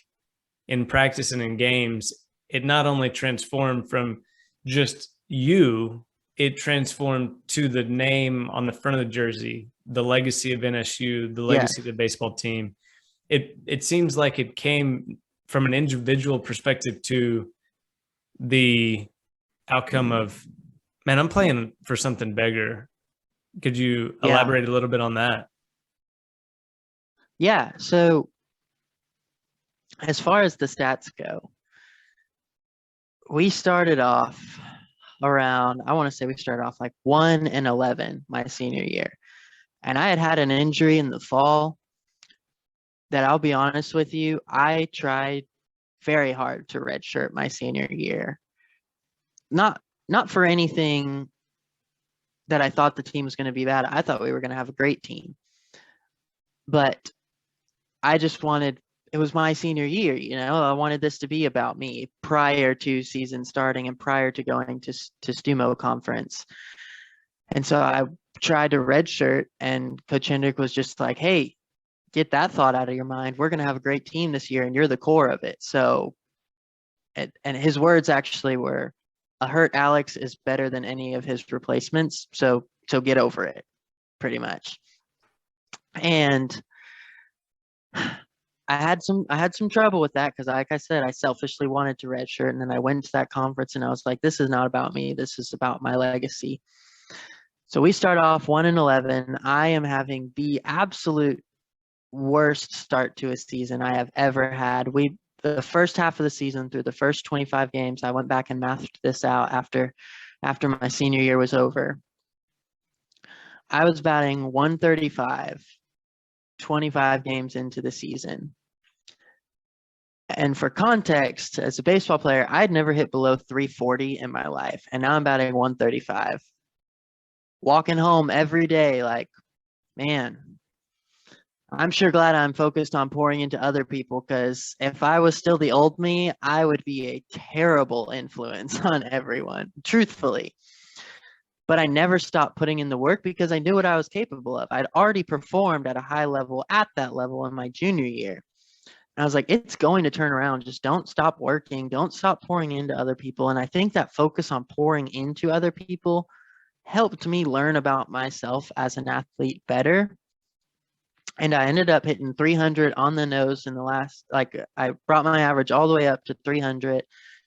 in practice and in games, it not only transformed from just you, it transformed to the name on the front of the jersey, the legacy of NSU, the legacy of the baseball team. It seems like it came from an individual perspective to the outcome of, man, I'm playing for something bigger. Could you elaborate a little bit on that? Yeah. So as far as the stats go, we started off around, I want to say we started off like 1-11 my senior year. And I had an injury in the fall that, I'll be honest with you, I tried very hard to redshirt my senior year. Not for anything that I thought the team was going to be bad. I thought we were going to have a great team. But I just wanted, it was my senior year, I wanted this to be about me prior to season starting and prior to going to STUMO conference. And so I tried to redshirt, and Coach Hendrick was just like, hey, get that thought out of your mind. We're going to have a great team this year, and you're the core of it. So, and his words actually were, a hurt Alex is better than any of his replacements. So get over it, pretty much. And I had some trouble with that because, like I said, I selfishly wanted to redshirt, and then I went to that conference and I was like, this is not about me. This is about my legacy. So we start off 1-11. I am having the absolute worst start to a season I have ever had. The first half of the season, through the first 25 games, I went back and mathed this out after my senior year was over. I was batting 135, 25 games into the season. And for context, as a baseball player, I'd never hit below 340 in my life. And now I'm batting 135. Walking home every day, like, man, I'm sure glad I'm focused on pouring into other people, because if I was still the old me, I would be a terrible influence on everyone, truthfully. But I never stopped putting in the work because I knew what I was capable of. I'd already performed at a high level at that level in my junior year. And I was like, it's going to turn around. Just don't stop working. Don't stop pouring into other people. And I think that focus on pouring into other people helped me learn about myself as an athlete better. And I ended up hitting 300 on the nose in the last, like, I brought my average all the way up to 300.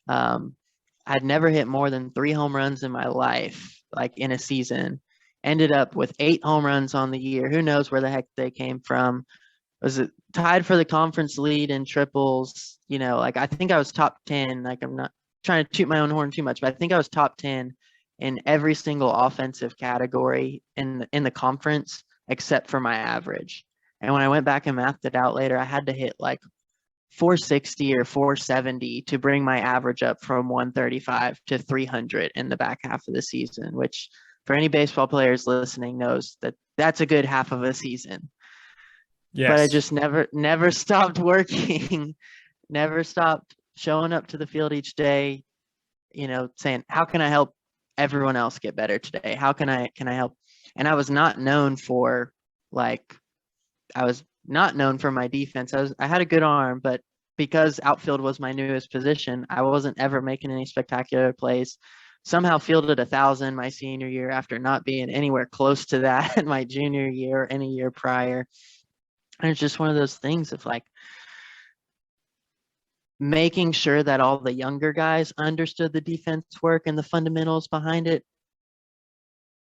I'd never hit more than 3 home runs in my life, like in a season. Ended up with 8 home runs on the year. Who knows where the heck they came from? Was it tied for the conference lead in triples? You know, like, I think I was top 10. Like, I'm not trying to toot my own horn too much, but I think I was top 10 in every single offensive category in the conference except for my average. And when I went back and mathed it out later, I had to hit like 460 or 470 to bring my average up from 135 to 300 in the back half of the season, which, for any baseball players listening, knows that that's a good half of a season. Yes. But I just never stopped working, never stopped showing up to the field each day, you know, saying, how can I help everyone else get better today? How can I help? And I was not known for, like, I was not known for my defense. I had a good arm, but because outfield was my newest position, I wasn't ever making any spectacular plays. Somehow fielded 1,000 my senior year after not being anywhere close to that in my junior year or any year prior. And it's just one of those things of, like, making sure that all the younger guys understood the defense work and the fundamentals behind it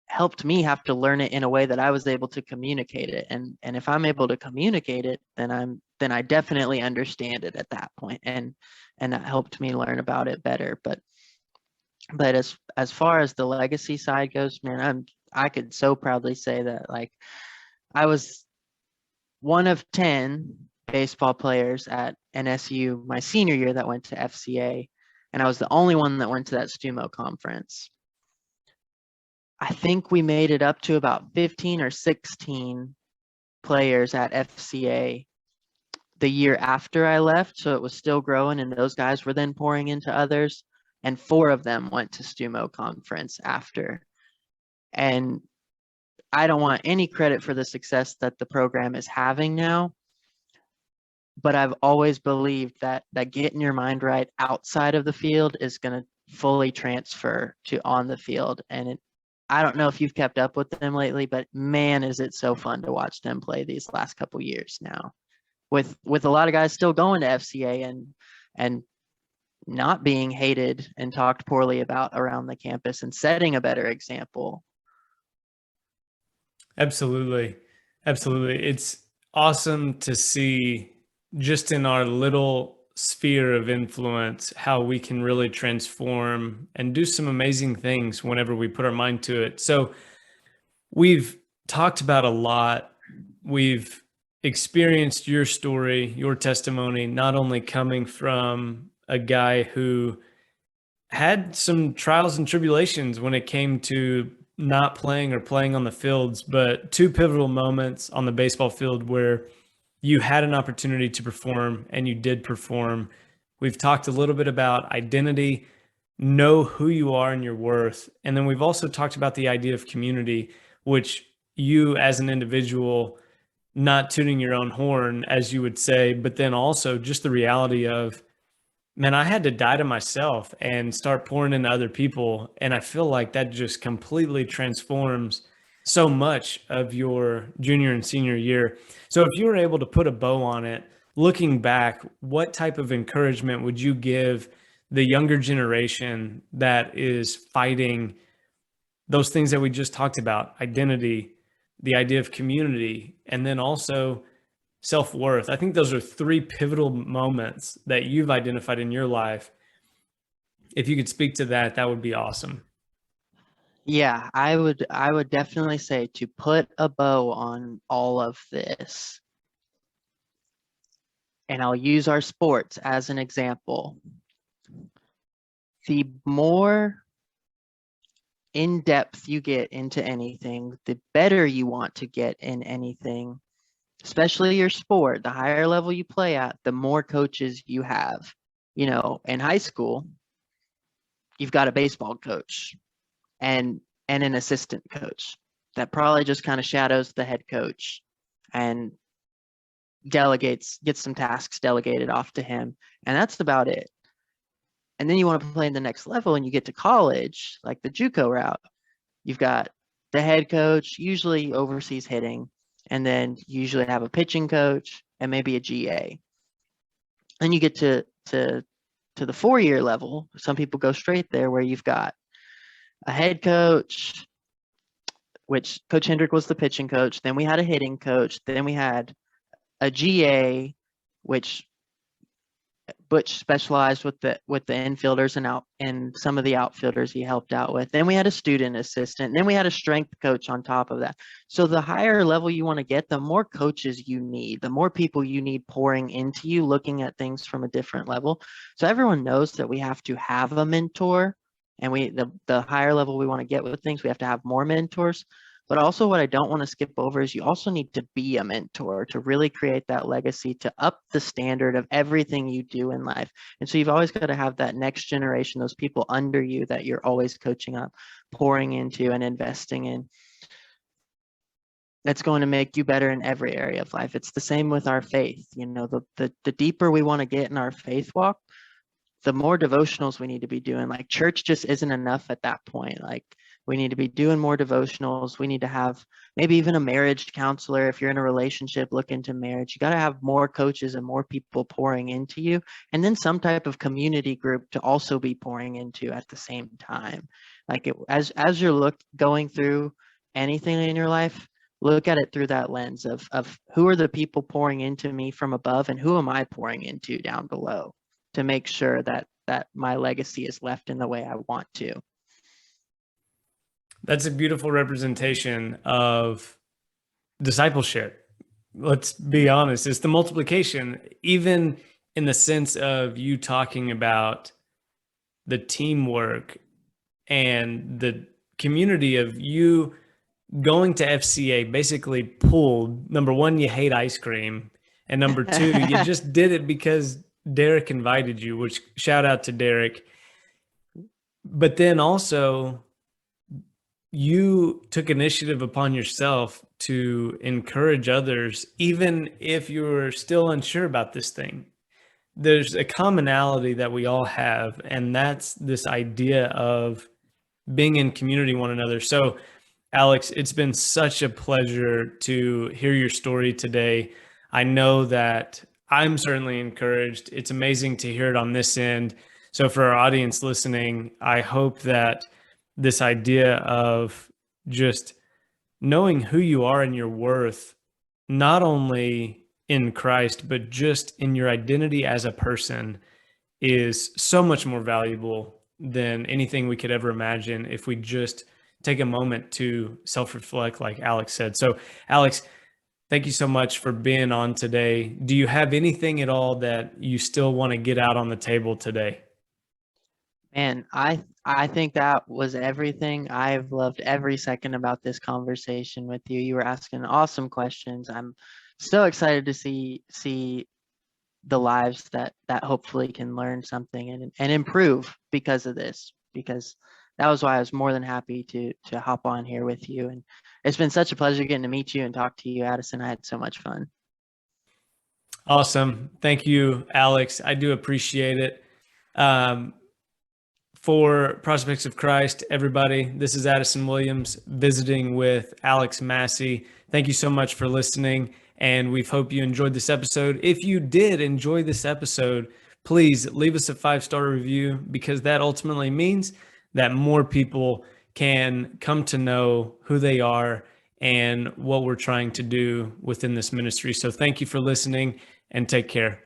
helped me have to learn it in a way that I was able to communicate it. And if I'm able to communicate it, then I definitely understand it at that point. And that helped me learn about it better. But as far as the legacy side goes, man, I could so proudly say that, like, I was one of 10 baseball players at NSU my senior year that went to FCA, and I was the only one that went to that STUMO conference. I think we made it up to about 15 or 16 players at FCA the year after I left, so it was still growing, and those guys were then pouring into others, and 4 of them went to STUMO conference after. And I don't want any credit for the success that the program is having now, but I've always believed that getting your mind right outside of the field is going to fully transfer to on the field. And I don't know if you've kept up with them lately, but man, is it so fun to watch them play these last couple years now, with a lot of guys still going to FCA and not being hated and talked poorly about around the campus, and setting a better example. Absolutely. Absolutely. It's awesome to see, just in our little sphere of influence, how we can really transform and do some amazing things whenever we put our mind to it. So we've talked about a lot. We've experienced your story, your testimony, not only coming from a guy who had some trials and tribulations when it came to not playing or playing on the fields, but 2 pivotal moments on the baseball field where you had an opportunity to perform and you did perform. We've talked a little bit about identity, know who you are and your worth. And then we've also talked about the idea of community, which you as an individual, not tooting your own horn, as you would say, but then also just the reality of, man, I had to die to myself and start pouring into other people. And I feel like that just completely transforms so much of your junior and senior year. So if you were able to put a bow on it, looking back, what type of encouragement would you give the younger generation that is fighting those things that we just talked about, identity, the idea of community, and then also self-worth? I think those are three pivotal moments that you've identified in your life. If you could speak to that, that would be awesome. Yeah, I would definitely say to put a bow on all of this. And I'll use our sports as an example. The more in depth you get into anything, the better you want to get in anything, especially your sport. The higher level you play at, the more coaches you have. You know, in high school, you've got a baseball coach and an assistant coach that probably just kind of shadows the head coach and gets some tasks delegated off to him. And that's about it. And then you want to play in the next level and you get to college, like the JUCO route. You've got the head coach, usually oversees hitting, and then you usually have a pitching coach and maybe a GA. And you get to the 4-year level. Some people go straight there where you've got a head coach, which Coach Hendrick was the pitching coach. Then we had a hitting coach. Then we had a GA, which Butch specialized with the infielders and some of the outfielders he helped out with. Then we had a student assistant. And then we had a strength coach on top of that. So the higher level you want to get, the more coaches you need, the more people you need pouring into you, looking at things from a different level. So everyone knows that we have to have a mentor, and the higher level we want to get with things, we have to have more mentors. But also what I don't want to skip over is you also need to be a mentor to really create that legacy, to up the standard of everything you do in life. And so you've always got to have that next generation, those people under you that you're always coaching up, pouring into and investing in. That's going to make you better in every area of life. It's the same with our faith. You know, the deeper we want to get in our faith walk, the more devotionals we need to be doing. Like church just isn't enough at that point. Like we need to be doing more devotionals. We need to have maybe even a marriage counselor. If you're in a relationship, look into marriage. You got to have more coaches and more people pouring into you, and then some type of community group to also be pouring into at the same time. Like as you're going through anything in your life, look at it through that lens of who are the people pouring into me from above and who am I pouring into down below, to make sure that my legacy is left in the way I want to. That's a beautiful representation of discipleship. Let's be honest, it's the multiplication, even in the sense of you talking about the teamwork and the community of you going to FCA basically pulled. Number one, you hate ice cream. And number two, you just did it because Derek invited you, which shout out to Derek. But then also you took initiative upon yourself to encourage others, even if you're still unsure about this thing. There's a commonality that we all have, and that's this idea of being in community one another. So Alex, it's been such a pleasure to hear your story today. I know that I'm certainly encouraged. It's amazing to hear it on this end. So for our audience listening, I hope that this idea of just knowing who you are and your worth, not only in Christ, but just in your identity as a person, is so much more valuable than anything we could ever imagine if we just take a moment to self-reflect, like Alex said. So Alex, thank you so much for being on today. Do you have anything at all that you still want to get out on the table today? Man, I think that was everything. I've loved every second about this conversation with you. You were asking awesome questions. I'm so excited to see the lives that hopefully can learn something and improve because of this, because that was why I was more than happy to hop on here with you. And it's been such a pleasure getting to meet you and talk to you, Addison. I had so much fun. Awesome. Thank you, Alex. I do appreciate it. For Prospects of Christ, everybody, this is Addison Williams visiting with Alex Massie. Thank you so much for listening, and we hope you enjoyed this episode. If you did enjoy this episode, please leave us a 5-star review, because that ultimately means that more people can come to know who they are and what we're trying to do within this ministry. So thank you for listening, and take care.